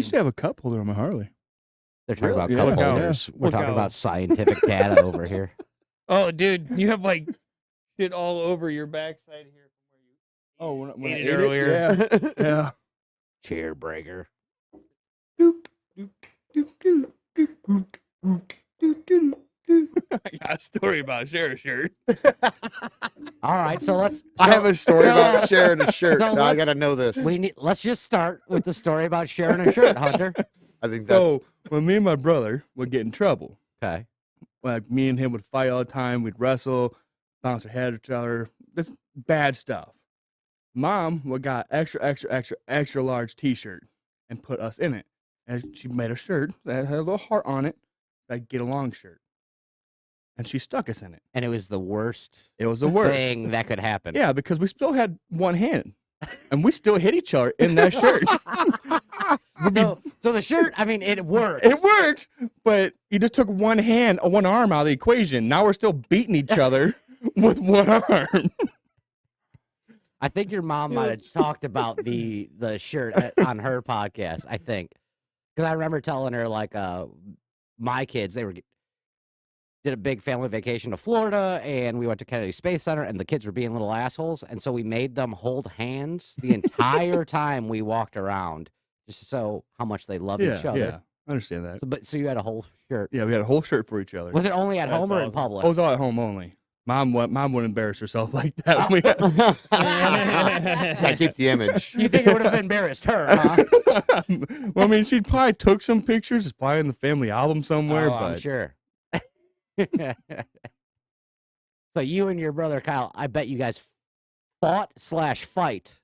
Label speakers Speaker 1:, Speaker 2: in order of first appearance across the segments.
Speaker 1: used to have a cup holder on my Harley.
Speaker 2: They're talking about
Speaker 1: Yeah.
Speaker 2: cup
Speaker 1: Look how-
Speaker 2: holders. We're
Speaker 3: look
Speaker 2: talking
Speaker 3: how-
Speaker 2: about scientific data over here.
Speaker 3: Oh, dude, you have like shit all over your backside here from where you
Speaker 1: when I
Speaker 3: ate it earlier.
Speaker 1: Yeah. Yeah.
Speaker 2: Chair breaker.
Speaker 3: I got a story about Share a Shirt.
Speaker 2: All right, so let's.
Speaker 4: I have a story
Speaker 2: so,
Speaker 4: about sharing a shirt.
Speaker 2: so
Speaker 4: Now I
Speaker 2: let's-
Speaker 4: got to know this.
Speaker 2: Let's just start with the story about sharing a shirt, Hunter.
Speaker 4: I think that.
Speaker 1: So when me and my brother would get in trouble,
Speaker 2: Okay.
Speaker 1: like me and him would fight all the time. We'd wrestle, bounce our head at each other. This bad stuff. Mom would got extra large T-shirt and put us in it. And she made a shirt that had a little heart on it, like get along shirt. And she stuck us in it.
Speaker 2: And it was the worst
Speaker 1: It was the worst.
Speaker 2: thing that could happen.
Speaker 1: Yeah, because we still had one hand, and we still hit each other in that shirt.
Speaker 2: So the shirt, I mean, it worked.
Speaker 1: It worked, but you just took one arm out of the equation. Now we're still beating each other with one arm.
Speaker 2: I think your mom might have talked about the shirt on her podcast. I think because I remember telling her like my kids did a big family vacation to Florida, and we went to Kennedy Space Center, and the kids were being little assholes, and so we made them hold hands the entire time we walked around, just to show how much they love each other.
Speaker 1: Yeah, I understand that.
Speaker 2: So you had a whole shirt.
Speaker 1: Yeah, we had a whole shirt for each other.
Speaker 2: Was it only at
Speaker 3: That's
Speaker 2: home or in
Speaker 3: awesome.
Speaker 2: public?
Speaker 1: It was all at home only. Mom wouldn't embarrass herself like that.
Speaker 4: I keep the image.
Speaker 2: You think it would have embarrassed her, huh?
Speaker 1: Well, I mean, she probably took some pictures. It's probably in the family album somewhere.
Speaker 2: Oh, I'm
Speaker 1: but
Speaker 2: sure. So you and your brother Kyle, I bet you guys fought/fight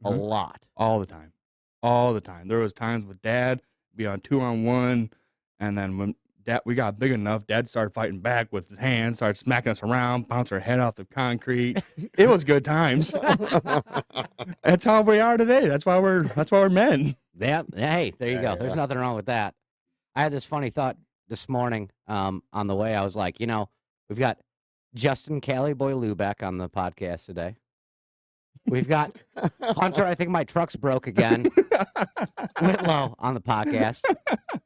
Speaker 2: a
Speaker 1: Mhm.
Speaker 2: lot.
Speaker 1: all the time. There was times with Dad be on 2-on-1, and then when we got big enough, Dad started fighting back with his hands, started smacking us around, bounced our head off the concrete. It was good times. That's how we are today. That's why we're men.
Speaker 2: Yeah. Hey, there you
Speaker 4: Yeah,
Speaker 2: go. There's
Speaker 4: yeah.
Speaker 2: nothing wrong with that. I had this funny thought this morning on the way. I was like, we've got Justin Cali Boy Lubeck on the podcast today. We've got Hunter, I think my truck's broke again. Whitlow on the podcast.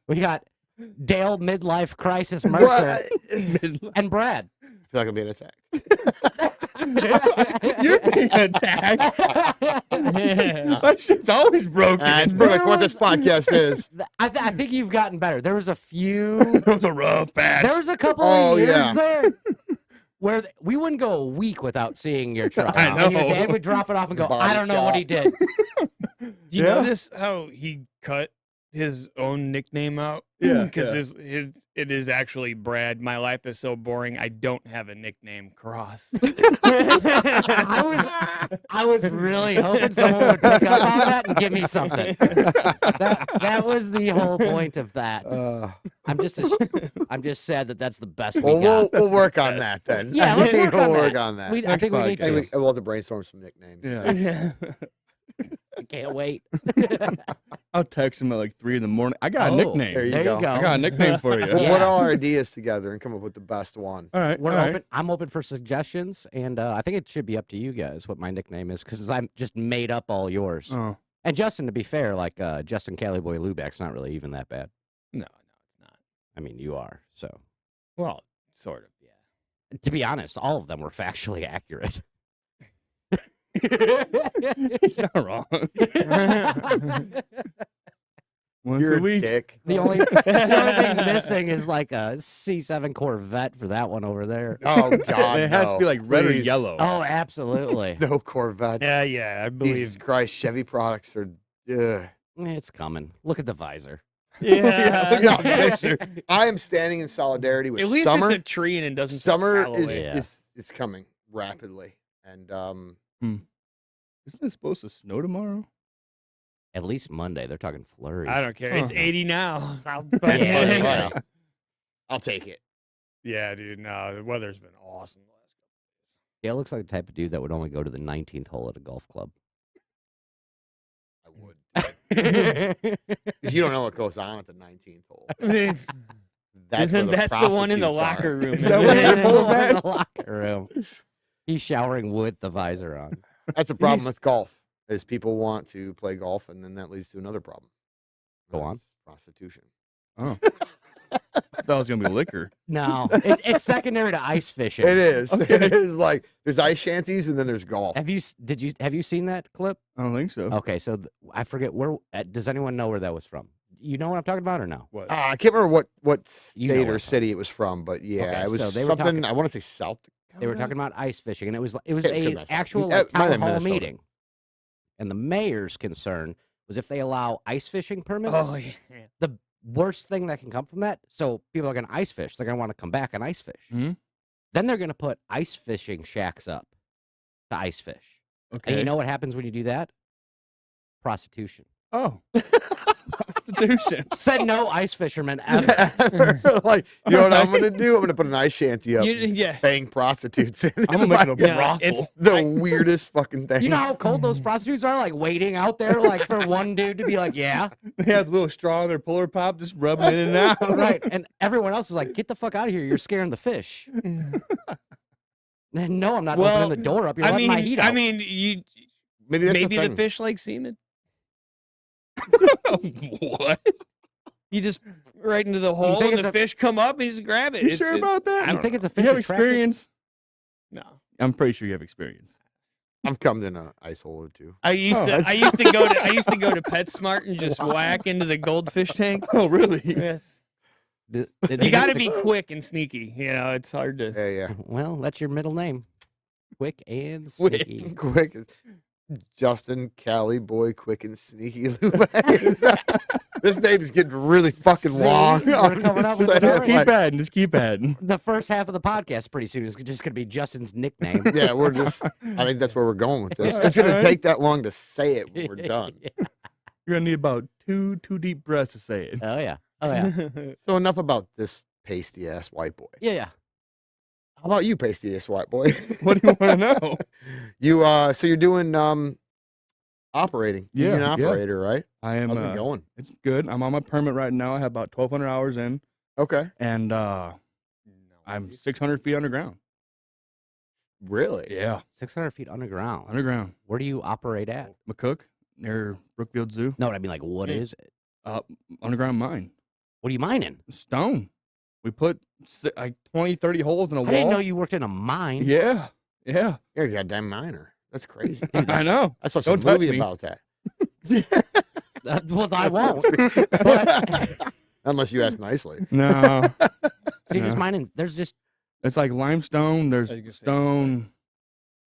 Speaker 2: We got Dale Midlife Crisis Mercer and Brad.
Speaker 4: I feel like I'm being attacked.
Speaker 1: You're being attacked. That shit's always broken.
Speaker 4: That's pretty much what this podcast is.
Speaker 2: I think you've gotten better. There was a few.
Speaker 1: It was a rough patch.
Speaker 2: There was a couple
Speaker 4: Oh,
Speaker 2: of years
Speaker 4: yeah.
Speaker 2: there where we wouldn't go a week without seeing your truck.
Speaker 1: I
Speaker 2: And your
Speaker 1: know.
Speaker 2: dad would drop it off and go,
Speaker 4: Body
Speaker 2: I don't know what
Speaker 4: shop.
Speaker 2: he did.
Speaker 3: Do you
Speaker 1: Yeah.
Speaker 3: notice how he cut his own nickname out?
Speaker 1: Yeah,
Speaker 3: Because it is actually Brad. My life is so boring. I don't have a nickname. Cross.
Speaker 2: I was really hoping someone would pick up on that and give me something. That was the whole point of that. I'm just sad that that's the best we
Speaker 4: Well,
Speaker 2: got.
Speaker 4: we'll work on that then.
Speaker 2: Yeah, let's work
Speaker 4: we'll
Speaker 2: on
Speaker 4: work
Speaker 2: that.
Speaker 4: on that.
Speaker 2: I
Speaker 1: Next
Speaker 2: think we need
Speaker 4: Hey,
Speaker 2: to.
Speaker 4: we'll have to brainstorm some nicknames.
Speaker 1: Yeah.
Speaker 2: I can't wait.
Speaker 1: I'll text him at like 3 a.m. I got a
Speaker 2: Oh,
Speaker 1: nickname.
Speaker 4: there you
Speaker 2: There
Speaker 4: go.
Speaker 2: you go.
Speaker 1: I got a nickname for you.
Speaker 4: We'll
Speaker 2: Yeah.
Speaker 4: put all our ideas together and come up with the best one.
Speaker 1: All right.
Speaker 2: We're
Speaker 1: all right.
Speaker 2: open. I'm open for suggestions, and I think it should be up to you guys what my nickname is because I'm just made up all yours.
Speaker 1: Oh.
Speaker 2: And Justin, to be fair, like Justin Cali Boy Lubeck's not really even that bad.
Speaker 3: No, it's not.
Speaker 2: I mean, you are. So,
Speaker 3: Well, sort of, yeah.
Speaker 2: to be honest, all of them were factually accurate.
Speaker 1: He's not wrong. Once
Speaker 4: You're
Speaker 1: a
Speaker 4: a
Speaker 1: week.
Speaker 4: dick.
Speaker 2: The only thing missing is like a C7 Corvette for that one over there.
Speaker 4: Oh God,
Speaker 1: It has to be like red or
Speaker 4: Please.
Speaker 1: yellow.
Speaker 2: Oh, absolutely.
Speaker 4: No Corvette.
Speaker 3: Yeah, I believe.
Speaker 4: Jesus Christ, Chevy products are. Ugh.
Speaker 2: It's coming. Look at the visor.
Speaker 3: Yeah.
Speaker 4: Look at this. I am standing in solidarity with
Speaker 3: At least
Speaker 4: summer.
Speaker 3: it's a tree and it doesn't say
Speaker 4: Summer
Speaker 3: Callaway.
Speaker 2: Yeah.
Speaker 4: is coming rapidly, and
Speaker 1: Isn't it supposed to snow tomorrow?
Speaker 2: At least Monday. They're talking flurries.
Speaker 3: I don't care. It's
Speaker 1: Oh.
Speaker 3: 80 now.
Speaker 2: Yeah.
Speaker 4: I'll take it.
Speaker 3: Yeah, dude. No, the weather's been awesome the last couple
Speaker 2: Yeah, it looks like the type of dude that would only go to the 19th hole at a golf club.
Speaker 4: I would. Because you don't know what goes on at the 19th hole.
Speaker 3: days.
Speaker 4: That's where
Speaker 3: That's the one in the
Speaker 4: prostitutes are.
Speaker 3: locker room.
Speaker 1: Is that what
Speaker 3: Yeah.
Speaker 1: you're full of that?
Speaker 2: In the locker room. He's showering with the visor on.
Speaker 4: That's the problem with golf. Is people want to play golf, and then that leads to another problem.
Speaker 2: Go on.
Speaker 4: Prostitution.
Speaker 1: Oh, I thought it was gonna be liquor.
Speaker 2: No, it's secondary to ice fishing.
Speaker 4: It is.
Speaker 1: Okay.
Speaker 4: It is like there's ice shanties and then there's golf.
Speaker 2: Have you seen that clip?
Speaker 1: I don't think so.
Speaker 2: Okay, so I forget where. Does anyone know where that was from? You know what I'm talking about or no?
Speaker 1: What?
Speaker 4: I can't remember what
Speaker 2: You know
Speaker 4: state
Speaker 2: where
Speaker 4: or
Speaker 2: it's from.
Speaker 4: city it was from, but yeah,
Speaker 2: Okay,
Speaker 4: it was
Speaker 2: so they were
Speaker 4: something.
Speaker 2: talking-
Speaker 4: I want to say South Dakota.
Speaker 2: They were talking about ice fishing, and it was
Speaker 4: It could've
Speaker 2: a
Speaker 4: been South-
Speaker 2: actual
Speaker 4: it
Speaker 2: like,
Speaker 4: might have
Speaker 2: town
Speaker 4: been
Speaker 2: hall
Speaker 4: Minnesota.
Speaker 2: meeting. And the mayor's concern was if they allow ice fishing permits,
Speaker 3: Oh yeah.
Speaker 2: the worst thing that can come from that. So people are going to ice fish. They're going to want to come back and ice fish.
Speaker 1: Mhm.
Speaker 2: Then they're going to put ice fishing shacks up to ice fish.
Speaker 1: Okay.
Speaker 2: And you know what happens when you do that? Prostitution.
Speaker 1: Oh, prostitution.
Speaker 2: Said no ice fisherman ever.
Speaker 4: Like, you know what I'm gonna do? I'm gonna put an ice shanty up, and
Speaker 3: Yeah.
Speaker 4: bang prostitutes in it.
Speaker 1: I'm gonna make it a
Speaker 4: Like,
Speaker 3: Yeah,
Speaker 1: brothel.
Speaker 3: it's-
Speaker 4: the weirdest fucking thing.
Speaker 2: You know how cold those prostitutes are? Like waiting out there, like for one dude to be like, yeah,
Speaker 1: They have the little straw in their puller pop, just rubbing it in and out.
Speaker 2: right. And everyone else is like, get the fuck out of here. You're scaring the fish. No, I'm not
Speaker 3: Well,
Speaker 2: opening the door up. You're letting my heat out.
Speaker 3: I mean, you
Speaker 4: maybe that's
Speaker 3: maybe
Speaker 4: the,
Speaker 3: the
Speaker 4: thing.
Speaker 3: fish like semen.
Speaker 1: What?
Speaker 3: You just right into the hole,
Speaker 2: think
Speaker 3: and
Speaker 2: it's
Speaker 3: the
Speaker 2: a-
Speaker 3: fish come up, and you just grab it.
Speaker 1: You
Speaker 3: It's-
Speaker 1: sure
Speaker 3: it-
Speaker 1: about that?
Speaker 3: I
Speaker 2: you
Speaker 3: don't
Speaker 2: think
Speaker 3: know.
Speaker 2: it's a
Speaker 1: You
Speaker 2: fish
Speaker 1: have
Speaker 2: attracted-
Speaker 1: experience?
Speaker 3: No.
Speaker 1: I'm pretty sure you have experience.
Speaker 4: I've come in an ice hole or two.
Speaker 3: I used
Speaker 1: Oh,
Speaker 3: to
Speaker 1: that's-
Speaker 3: I used to go to PetSmart and just whack into the goldfish tank.
Speaker 1: Oh, really?
Speaker 3: Yes.
Speaker 2: Did
Speaker 3: You
Speaker 2: they
Speaker 3: got to
Speaker 2: just-
Speaker 3: be quick and sneaky. You know, it's hard to.
Speaker 4: Yeah,
Speaker 2: Well, that's your middle name. Quick and
Speaker 3: Quick.
Speaker 2: sneaky.
Speaker 4: quick. Justin Cali Boy, quick and sneaky. This name's getting really fucking
Speaker 2: See?
Speaker 4: long.
Speaker 2: We're
Speaker 4: I'm
Speaker 2: coming
Speaker 4: just
Speaker 2: up with
Speaker 4: saying,
Speaker 2: it
Speaker 1: Just
Speaker 2: already.
Speaker 1: keep adding. Just keep adding.
Speaker 2: The first half of the podcast pretty soon is just going to be Justin's nickname.
Speaker 4: Yeah, we're just. I think that's where we're going with this.
Speaker 1: Yeah,
Speaker 4: It's gonna
Speaker 1: alright.
Speaker 4: take that long to say it when we're done.
Speaker 1: You're gonna need about two deep breaths to say it.
Speaker 2: Oh, yeah. Oh, yeah.
Speaker 4: So enough about this pasty ass white boy.
Speaker 2: Yeah, yeah.
Speaker 4: How about you, pasty ass white boy?
Speaker 1: What do you want to know?
Speaker 4: You so you're doing operating.
Speaker 1: Yeah,
Speaker 4: Union
Speaker 1: yeah.
Speaker 4: operator, right?
Speaker 1: I am.
Speaker 4: How's it going?
Speaker 1: It's good. I'm on my permit right now. I have about 1,200 hours in,
Speaker 4: Okay.
Speaker 1: and I'm 600 feet underground.
Speaker 4: Really?
Speaker 1: Yeah,
Speaker 2: 600 feet underground.
Speaker 1: underground.
Speaker 2: Where do you operate at?
Speaker 1: McCook near Brookfield Zoo.
Speaker 2: No, I mean, like, what
Speaker 3: Yeah.
Speaker 2: is it?
Speaker 1: Underground mine.
Speaker 2: What are you mining?
Speaker 1: Stone. We put like 20, 30 holes in a
Speaker 2: I
Speaker 1: wall.
Speaker 2: didn't know you worked in a mine.
Speaker 1: Yeah, yeah.
Speaker 4: You're a goddamn miner. That's crazy.
Speaker 1: I know.
Speaker 4: I saw some
Speaker 1: Don't touch
Speaker 4: movie
Speaker 1: me.
Speaker 4: about that.
Speaker 2: Well, I won't. But,
Speaker 4: Unless you ask nicely.
Speaker 1: No,
Speaker 2: so you're just
Speaker 1: No.
Speaker 2: mining. There's just,
Speaker 1: it's like limestone. There's
Speaker 3: I was gonna say,
Speaker 1: stone.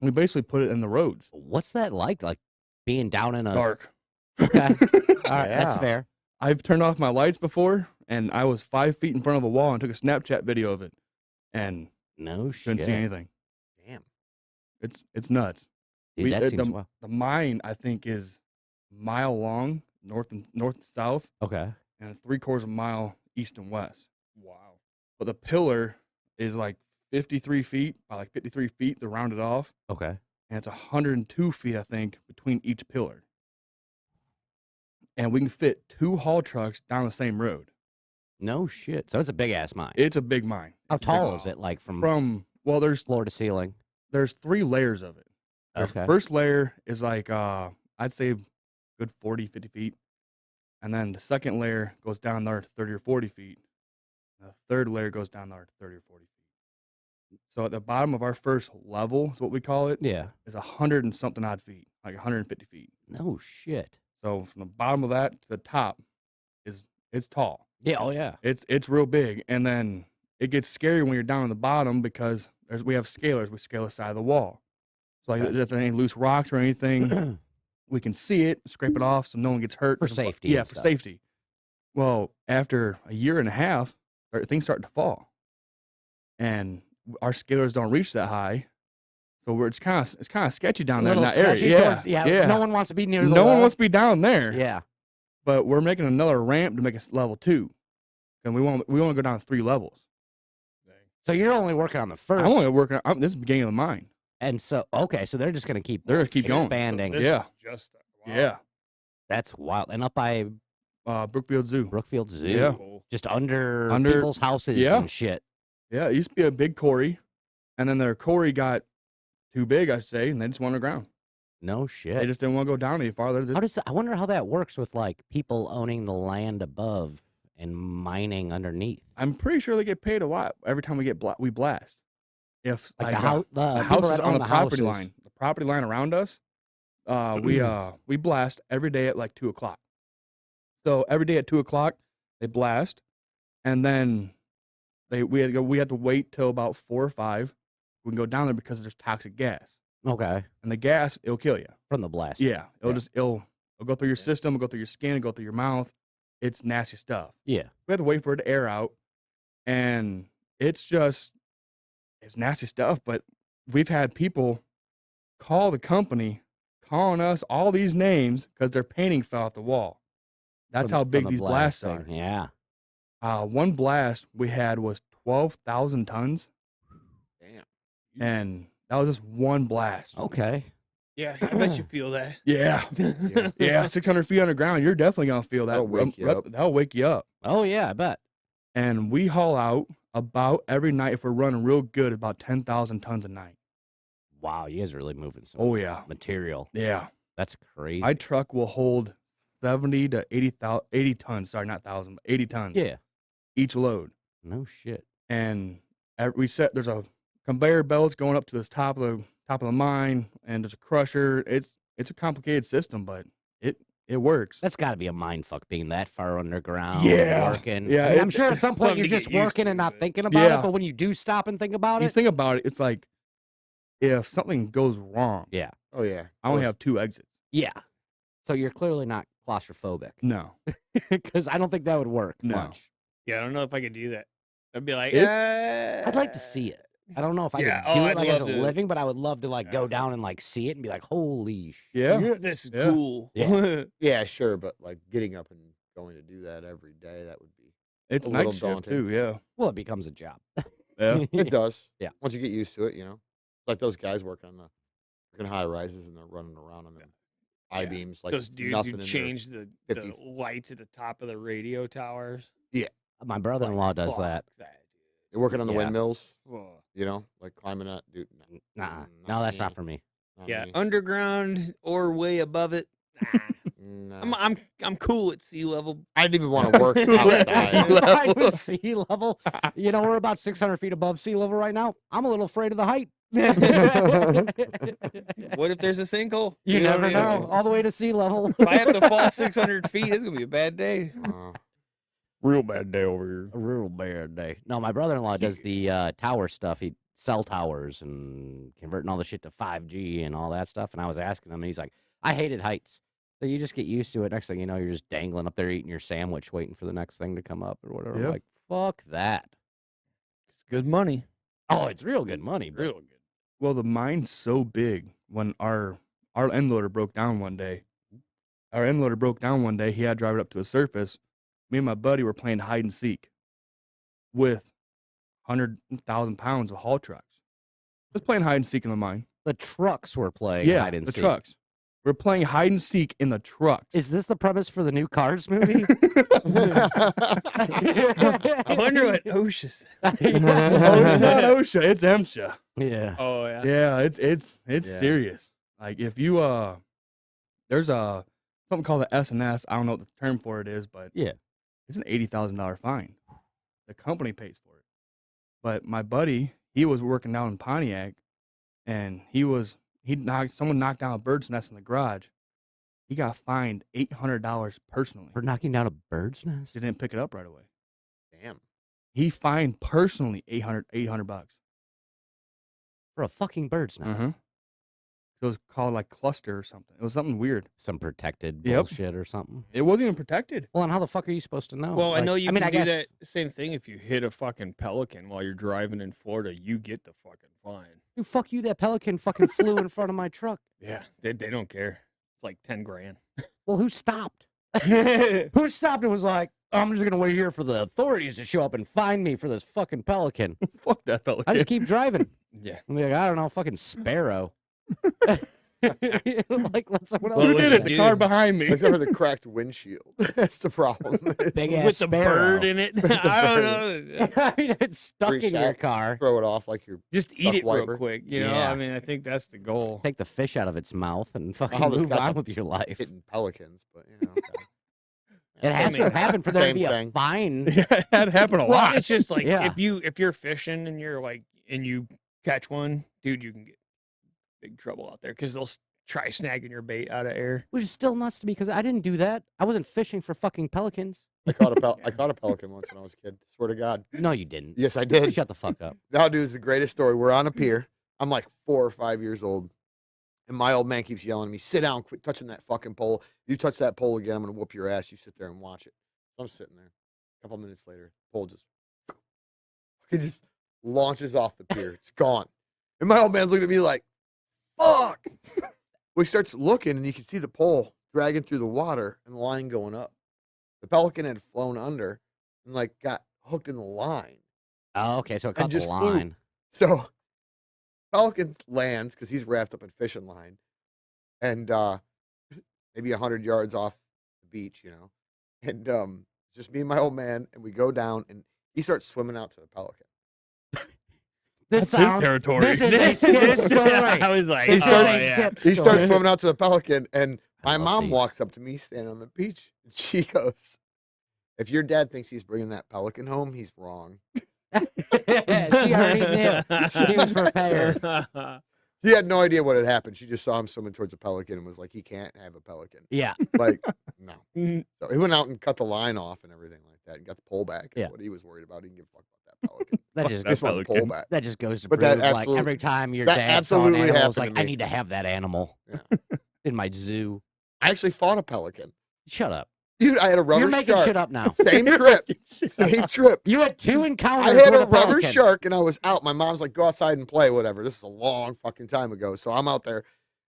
Speaker 1: We basically put it in the roads.
Speaker 2: what's that like? Like being down in a.
Speaker 1: Dark.
Speaker 2: Okay. All right.
Speaker 4: Yeah.
Speaker 2: That's fair.
Speaker 1: I've turned off my lights before, and I was 5 feet in front of a wall and took a Snapchat video of it, and
Speaker 2: No
Speaker 1: couldn't
Speaker 2: shit.
Speaker 1: see anything.
Speaker 4: Damn.
Speaker 1: It's nuts.
Speaker 2: Dude, that
Speaker 1: the,
Speaker 2: seems well.
Speaker 1: the mine I think is a mile long, north and south,
Speaker 2: Okay.
Speaker 1: and 3/4 of a mile east and west.
Speaker 3: Wow.
Speaker 1: But the pillar is like 53 feet by like 53 feet to round it off,
Speaker 2: Okay.
Speaker 1: and it's 102 feet I think between each pillar. And we can fit 2 haul trucks down the same road.
Speaker 2: No shit. So it's a big ass mine.
Speaker 1: It's a big mine.
Speaker 2: How
Speaker 1: It's a big
Speaker 2: tall
Speaker 1: mine.
Speaker 2: is it? Like from
Speaker 1: Well, there's
Speaker 2: floor to ceiling?
Speaker 1: 3 layers of it. The
Speaker 2: Okay.
Speaker 1: first layer is like I'd say good 40, 50 feet. And then the second layer goes down there to 30 or 40 feet. And the third layer goes down there to 30 or 40 feet. So at the bottom of our first level, is what we call it,
Speaker 2: Yeah.
Speaker 1: is 100 and something odd feet, like 150 feet.
Speaker 2: No shit.
Speaker 1: So from the bottom of that to the top it's tall.
Speaker 2: Yeah. Oh, yeah.
Speaker 1: It's real big. And then it gets scary when you're down on the bottom because we have scalers. We scale the side of the wall. So like if there are any loose rocks or anything, we can see it, scrape it off so no one gets hurt.
Speaker 2: For safety
Speaker 1: Yeah,
Speaker 2: and
Speaker 1: for
Speaker 2: stuff.
Speaker 1: safety. Well, after a year and a half, things start to fall. And our scalers don't reach that high. So it's kind of sketchy down there in
Speaker 2: Little
Speaker 1: that area.
Speaker 2: sketchy
Speaker 1: Yeah,
Speaker 2: towards- yeah. No one wants to be near the
Speaker 1: No one
Speaker 2: wall.
Speaker 1: wants to be down there.
Speaker 2: Yeah.
Speaker 1: But we're making another ramp to make it level 2. And we want to go down 3 levels.
Speaker 2: So you're only working on the first.
Speaker 1: I'm only working this is the beginning of the mine.
Speaker 2: And so, okay, so they're just going to keep
Speaker 1: They're gonna keep going.
Speaker 2: expanding.
Speaker 3: This
Speaker 1: Yeah.
Speaker 3: is just wow.
Speaker 1: Yeah.
Speaker 2: That's wild. And up by
Speaker 1: Brookfield Zoo.
Speaker 2: Brookfield Zoo.
Speaker 1: Yeah.
Speaker 3: Cool.
Speaker 2: Just under
Speaker 1: Under-
Speaker 2: people's houses
Speaker 1: yeah.
Speaker 2: and shit.
Speaker 1: Yeah, it used to be a big quarry, and then their quarry got too big, I say, and they just went underground.
Speaker 2: No
Speaker 1: They
Speaker 2: shit.
Speaker 1: just didn't want to go down any farther.
Speaker 2: I wonder how that works with like people owning the land above and mining underneath.
Speaker 1: I'm pretty sure they get paid a lot every time we blast. If
Speaker 2: Like
Speaker 1: the
Speaker 2: the
Speaker 1: house
Speaker 2: people
Speaker 1: is
Speaker 2: that
Speaker 1: on
Speaker 2: own
Speaker 1: the
Speaker 2: the
Speaker 1: property
Speaker 2: houses.
Speaker 1: line, around us, we blast every day at like 2:00. So every day at 2:00 they blast, and then we had to wait till about 4 or 5. We can go down there because there's toxic gas,
Speaker 2: Okay.
Speaker 1: and the gas it'll kill you.
Speaker 2: From the blast.
Speaker 1: Yeah, it'll go through your
Speaker 3: Yeah.
Speaker 1: system, it'll go through your skin, it'll go through your mouth. It's nasty stuff.
Speaker 2: Yeah.
Speaker 1: We have to wait for it to air out, and it's nasty stuff. But we've had people call the company, calling us all these names because their painting fell off the wall. That's how
Speaker 2: From
Speaker 1: big
Speaker 2: the
Speaker 1: these blasts are.
Speaker 2: blasting. Yeah.
Speaker 1: One blast we had was 12,000 tons,
Speaker 4: Damn.
Speaker 1: and that was just one blast.
Speaker 2: Okay.
Speaker 3: Yeah, I bet you feel that.
Speaker 1: Yeah,
Speaker 4: Yeah.
Speaker 1: yeah, 600 feet underground, you're definitely gonna feel that.
Speaker 4: That'll wake you up.
Speaker 1: That'll wake you up.
Speaker 2: Oh yeah, I bet.
Speaker 1: And we haul out about every night if we're running real good, about 10,000 tons a night.
Speaker 2: Wow, you guys are really moving some
Speaker 1: Oh yeah,
Speaker 2: material.
Speaker 1: yeah.
Speaker 2: That's crazy.
Speaker 1: My truck will hold 70 to 80 tons. Sorry, not thousand, but 80 tons.
Speaker 2: Yeah.
Speaker 1: Each load.
Speaker 2: No shit.
Speaker 1: And there's a conveyor belt going up to the top of the mine, and there's a crusher. It's a complicated system, but it works.
Speaker 2: That's got to be a mind fuck being that far underground.
Speaker 1: Yeah.
Speaker 2: Working.
Speaker 1: Yeah,
Speaker 2: I mean, I'm
Speaker 1: it-
Speaker 2: sure at some point
Speaker 3: Something
Speaker 2: you're
Speaker 3: to get
Speaker 2: just
Speaker 3: used
Speaker 2: working
Speaker 3: to,
Speaker 2: and not
Speaker 3: but-
Speaker 2: thinking about
Speaker 1: Yeah.
Speaker 2: it. But when you do stop and think about
Speaker 1: You
Speaker 2: it,
Speaker 1: think about it, it's like if something goes wrong,
Speaker 2: yeah,
Speaker 4: Oh yeah.
Speaker 1: I only
Speaker 4: Those-
Speaker 1: have 2 exits.
Speaker 2: yeah. So you're clearly not claustrophobic
Speaker 1: No,
Speaker 2: because I don't think that would work
Speaker 1: No.
Speaker 2: much.
Speaker 3: Yeah, I don't know if I could do that. I'd be like,
Speaker 2: I'd like to see it. I don't know if I
Speaker 3: Yeah,
Speaker 2: could do
Speaker 3: oh,
Speaker 2: it
Speaker 3: I'd
Speaker 2: like as a
Speaker 3: love to.
Speaker 2: living, but I would love to like go
Speaker 3: Yeah.
Speaker 2: down and like see it and be like, holy
Speaker 1: yeah,
Speaker 3: This is
Speaker 1: Yeah.
Speaker 3: cool.
Speaker 2: Yeah.
Speaker 4: Yeah, sure, but like getting up and going to do that every day, that would be.
Speaker 1: it's
Speaker 4: A
Speaker 1: night
Speaker 4: little
Speaker 1: shift
Speaker 4: daunting.
Speaker 1: too. Yeah,
Speaker 2: Well, it becomes a job.
Speaker 1: yeah.
Speaker 4: It does.
Speaker 2: Yeah.
Speaker 4: Once you get used to it, like those guys working on the freaking high rises and they're running around on them I beams like
Speaker 3: Those dudes
Speaker 4: nothing
Speaker 3: who
Speaker 4: in their-
Speaker 3: change the
Speaker 4: 50.
Speaker 3: lights at the top of the radio towers.
Speaker 2: My brother-in-law does that.
Speaker 3: Fuck that,
Speaker 4: They're working on the
Speaker 2: Yeah.
Speaker 4: windmills,
Speaker 3: dude. Ugh.
Speaker 4: like climbing that, dude.
Speaker 2: Nah, no, that's not for me.
Speaker 3: Yeah,
Speaker 4: me.
Speaker 3: underground or way above it. Nah.
Speaker 4: Nah.
Speaker 3: I'm cool at sea level.
Speaker 4: I didn't even want to work outside.
Speaker 2: High with sea level. You know, we're about 600 feet above sea level right now. I'm a little afraid of the height.
Speaker 3: What if there's a sinkhole?
Speaker 2: You
Speaker 3: know
Speaker 2: never
Speaker 3: what I mean?
Speaker 2: know. All the way to sea level.
Speaker 3: If I have to fall 600 feet, it's gonna be a bad day.
Speaker 1: Real bad day over here.
Speaker 2: A real bad day. No, my brother-in-law does the tower stuff. He cell towers and converting all the shit to 5G and all that stuff. And I was asking him, and he's like, I hated heights. So you just get used to it. Next thing you know, you're just dangling up there eating your sandwich, waiting for the next thing to come up or whatever. I'm
Speaker 1: Yep.
Speaker 2: like, fuck that.
Speaker 3: It's good money.
Speaker 2: Oh, it's real good money, bro.
Speaker 3: Real good.
Speaker 1: Well, the mine's so big. When our end loader broke down one day, he had to drive it up to the surface. Me and my buddy were playing hide and seek with 100,000 pounds of haul trucks. Just playing hide and seek in the mine.
Speaker 2: The trucks were playing
Speaker 1: Yeah,
Speaker 2: hide and
Speaker 1: the
Speaker 2: seek.
Speaker 1: trucks. We're playing hide and seek in the trucks.
Speaker 2: Is this the premise for the new Cars movie?
Speaker 3: I wonder what OSHA said.
Speaker 1: Oh, it's not OSHA, it's MSHA.
Speaker 2: Yeah.
Speaker 3: Oh yeah.
Speaker 1: Yeah, it's
Speaker 4: Yeah.
Speaker 1: serious. Like if you there's a something called the S&S. I don't know what the term for it is, but
Speaker 2: Yeah.
Speaker 1: it's an $80,000 fine. The company pays for it. But my buddy, he was working down in Pontiac, and someone knocked down a bird's nest in the garage. He got fined $800 personally.
Speaker 2: For knocking down a bird's nest?
Speaker 1: He didn't pick it up right away.
Speaker 4: Damn.
Speaker 1: He fined personally $800.
Speaker 2: For a fucking bird's nest.
Speaker 1: Mm-hmm. It was called like cluster or something. It was something weird.
Speaker 2: Some protected
Speaker 1: Yep.
Speaker 2: bullshit or something.
Speaker 1: It wasn't even protected.
Speaker 2: Well, and how the fuck are you supposed to know?
Speaker 3: Well, I
Speaker 2: Like,
Speaker 3: know you
Speaker 2: mean,
Speaker 3: can
Speaker 2: I
Speaker 3: do
Speaker 2: guess
Speaker 3: that same thing if you hit a fucking pelican while you're driving in Florida. You get the fucking fine.
Speaker 2: Dude, fuck you, that pelican fucking flew in front of my truck.
Speaker 3: Yeah, they don't care. It's like 10 grand.
Speaker 2: Well, who stopped? Who stopped and was like, I'm just gonna wait here for the authorities to show up and find me for this fucking pelican.
Speaker 1: Fuck that fella.
Speaker 2: I just keep driving.
Speaker 3: Yeah.
Speaker 2: I'm like, I don't know, fucking sparrow. Like let someone else.
Speaker 3: Well,
Speaker 1: Who
Speaker 3: what
Speaker 1: did
Speaker 3: you
Speaker 1: it? The
Speaker 3: do-
Speaker 1: car behind me.
Speaker 4: Except for the cracked windshield. That's the problem.
Speaker 2: Big ass
Speaker 3: with the bird in it. I don't know.
Speaker 2: I mean, it's stuck
Speaker 4: Free
Speaker 2: in your
Speaker 4: shot.
Speaker 2: car.
Speaker 4: Throw it off like you're.
Speaker 3: Just eat
Speaker 4: Duck
Speaker 3: it real
Speaker 4: wiper.
Speaker 3: quick. You know,
Speaker 2: Yeah.
Speaker 3: I mean, I think that's the goal.
Speaker 2: Take the fish out of its mouth and fucking
Speaker 4: How this
Speaker 2: move
Speaker 4: got
Speaker 2: on
Speaker 4: to
Speaker 2: with your life.
Speaker 4: hitting pelicans, but
Speaker 2: It has to have happened for there to
Speaker 4: Same
Speaker 2: be a
Speaker 4: thing.
Speaker 2: fine.
Speaker 1: Yeah, that happened a
Speaker 3: Well,
Speaker 1: lot.
Speaker 3: it's just like
Speaker 2: Yeah.
Speaker 3: if you're fishing and you're like and you catch one, dude, you can get big trouble out there because they'll try snagging your bait out of air.
Speaker 2: Which is still nuts to me because I didn't do that. I wasn't fishing for fucking pelicans.
Speaker 4: I caught a pelican once when I was a kid. Swear to God.
Speaker 2: No, you didn't.
Speaker 4: Yes, I did.
Speaker 2: Shut the fuck up.
Speaker 4: Now, dude, it's the greatest story. We're on a pier. I'm like 4 or 5 years old, and my old man keeps yelling at me, "Sit down! Quit touching that fucking pole. You touch that pole again, I'm gonna whoop your ass. You sit there and watch it." So I'm sitting there. A couple minutes later, pole just launches off the pier. It's gone. And my old man's looking at me like, "Fuck!" Well, he starts looking, and you can see the pole dragging through the water and the line going up. The pelican had flown under and like got hooked in the line.
Speaker 2: Oh, okay. So it caught the
Speaker 4: just flew.
Speaker 2: line.
Speaker 4: So pelican lands because he's wrapped up in fishing line, and maybe 100 yards off the beach, and just me and my old man, and we go down, and he starts swimming out to the pelican.
Speaker 2: This
Speaker 1: That's his
Speaker 2: sounds.
Speaker 1: territory.
Speaker 2: This is a skip story.
Speaker 3: I was like,
Speaker 2: This
Speaker 3: oh,
Speaker 2: is a
Speaker 3: yeah.
Speaker 2: skip
Speaker 4: He starts
Speaker 2: story.
Speaker 4: swimming out to the pelican, and
Speaker 2: I
Speaker 4: my
Speaker 2: love
Speaker 4: mom
Speaker 2: these.
Speaker 4: walks up to me standing on the beach, and she goes, "If your dad thinks he's bringing that pelican home, he's wrong."
Speaker 2: She already knew. She was prepared.
Speaker 4: She had no idea what had happened. She just saw him swimming towards a pelican and was like, "He can't have a pelican."
Speaker 2: Yeah.
Speaker 4: Like, no.
Speaker 3: Mhm.
Speaker 4: So he went out and cut the line off and everything like that, and got the pole back. Is
Speaker 2: Yeah.
Speaker 4: what he was worried about. He didn't give a fuck about that pelican.
Speaker 2: That
Speaker 1: Fuck
Speaker 2: just
Speaker 1: that
Speaker 4: Just want the pole
Speaker 1: pelican.
Speaker 4: back.
Speaker 2: that just goes to
Speaker 4: But
Speaker 2: prove
Speaker 4: that
Speaker 2: like
Speaker 4: absolute-
Speaker 2: every time your
Speaker 4: that
Speaker 2: dad saw an
Speaker 4: absolutely
Speaker 2: animal,
Speaker 4: happened
Speaker 2: it's like
Speaker 4: to
Speaker 2: I
Speaker 4: me.
Speaker 2: need to have that animal
Speaker 4: Yeah.
Speaker 2: in my zoo.
Speaker 4: I actually fought a pelican,
Speaker 2: Shut up.
Speaker 4: dude. I had a rubber
Speaker 2: You're making
Speaker 4: shark.
Speaker 2: shit up now.
Speaker 4: Same trip. Same trip.
Speaker 2: You had 2
Speaker 4: I
Speaker 2: encounters
Speaker 4: had
Speaker 2: with
Speaker 4: a rubber
Speaker 2: pelican.
Speaker 4: shark and I was out. My mom's like, "Go outside and play, whatever." This is a long fucking time ago. So I'm out there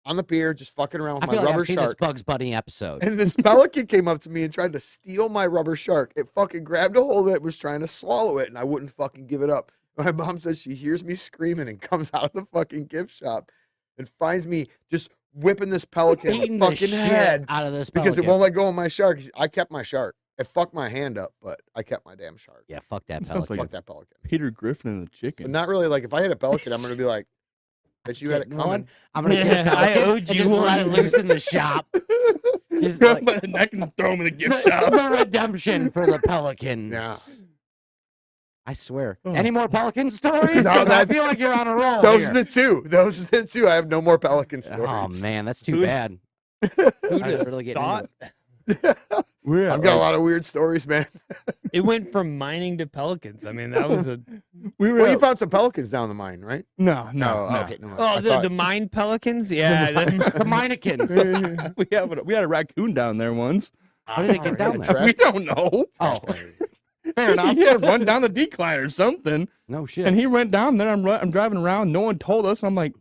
Speaker 4: on the pier just fucking around
Speaker 2: I
Speaker 4: with
Speaker 2: feel
Speaker 4: my
Speaker 2: like
Speaker 4: rubber
Speaker 2: I've seen this
Speaker 4: shark.
Speaker 2: Bugs Bunny episode.
Speaker 4: And this pelican came up to me and tried to steal my rubber shark. It fucking grabbed a hold of it, was trying to swallow it, and I wouldn't fucking give it up. My mom says she hears me screaming and comes out of the fucking gift shop and finds me just whipping this pelican in
Speaker 2: Beating
Speaker 4: the
Speaker 2: the
Speaker 4: fucking
Speaker 2: shit
Speaker 4: head
Speaker 2: out of this
Speaker 4: because it
Speaker 2: pelican.
Speaker 4: won't let go of my shark. I kept my shark. It fucked my hand up, but I kept my damn shark.
Speaker 2: Yeah, fuck that
Speaker 1: That sounds
Speaker 2: pelican.
Speaker 1: like
Speaker 4: Fuck that pelican.
Speaker 1: Peter Griffin and the
Speaker 4: But
Speaker 1: chicken.
Speaker 4: not really. Like if I hit a pelican, I'm gonna be like, "Bet you had it
Speaker 2: Getting one.
Speaker 4: coming."
Speaker 2: I'm gonna get a
Speaker 3: I
Speaker 2: pelican
Speaker 3: owed
Speaker 2: and
Speaker 3: you
Speaker 2: just let it
Speaker 3: one.
Speaker 2: loose in the shop. Just
Speaker 1: Grab
Speaker 2: like,
Speaker 1: by the neck and throw him in the gift
Speaker 2: the,
Speaker 1: shop.
Speaker 2: the redemption for the pelicans.
Speaker 4: Yeah.
Speaker 2: I swear.
Speaker 1: Oh.
Speaker 2: Any more pelican stories?
Speaker 4: No,
Speaker 2: 'Cause I
Speaker 4: that's-
Speaker 2: feel like you're on a roll.
Speaker 4: Those
Speaker 2: here.
Speaker 4: are the two. Those are the two. I have no more pelican stories.
Speaker 2: Oh man, that's too
Speaker 3: Who-
Speaker 2: bad.
Speaker 3: Who'd
Speaker 2: I was
Speaker 3: have
Speaker 2: really getting
Speaker 3: thought?
Speaker 2: into it.
Speaker 1: We're at,
Speaker 4: I've got a
Speaker 1: like,
Speaker 4: lot of weird stories, man.
Speaker 3: It went from mining to pelicans. I mean, that was a
Speaker 1: we were
Speaker 4: Well, you
Speaker 1: at-
Speaker 4: found some pelicans down the mine, right?
Speaker 1: no, no.
Speaker 4: Okay. No,
Speaker 3: oh
Speaker 4: I thought-
Speaker 3: the mine pelicans. Yeah, them-
Speaker 2: The Meinekens.
Speaker 1: we had a raccoon down there once.
Speaker 2: How did it get
Speaker 4: Oh,
Speaker 2: down
Speaker 4: yeah,
Speaker 2: there?
Speaker 4: trash-
Speaker 1: We don't know.
Speaker 2: Oh,
Speaker 4: trash can.
Speaker 2: fair enough.
Speaker 1: He had run down the decline or something,
Speaker 2: No shit.
Speaker 1: and he went down there. I'm driving around. No one told us. I'm like,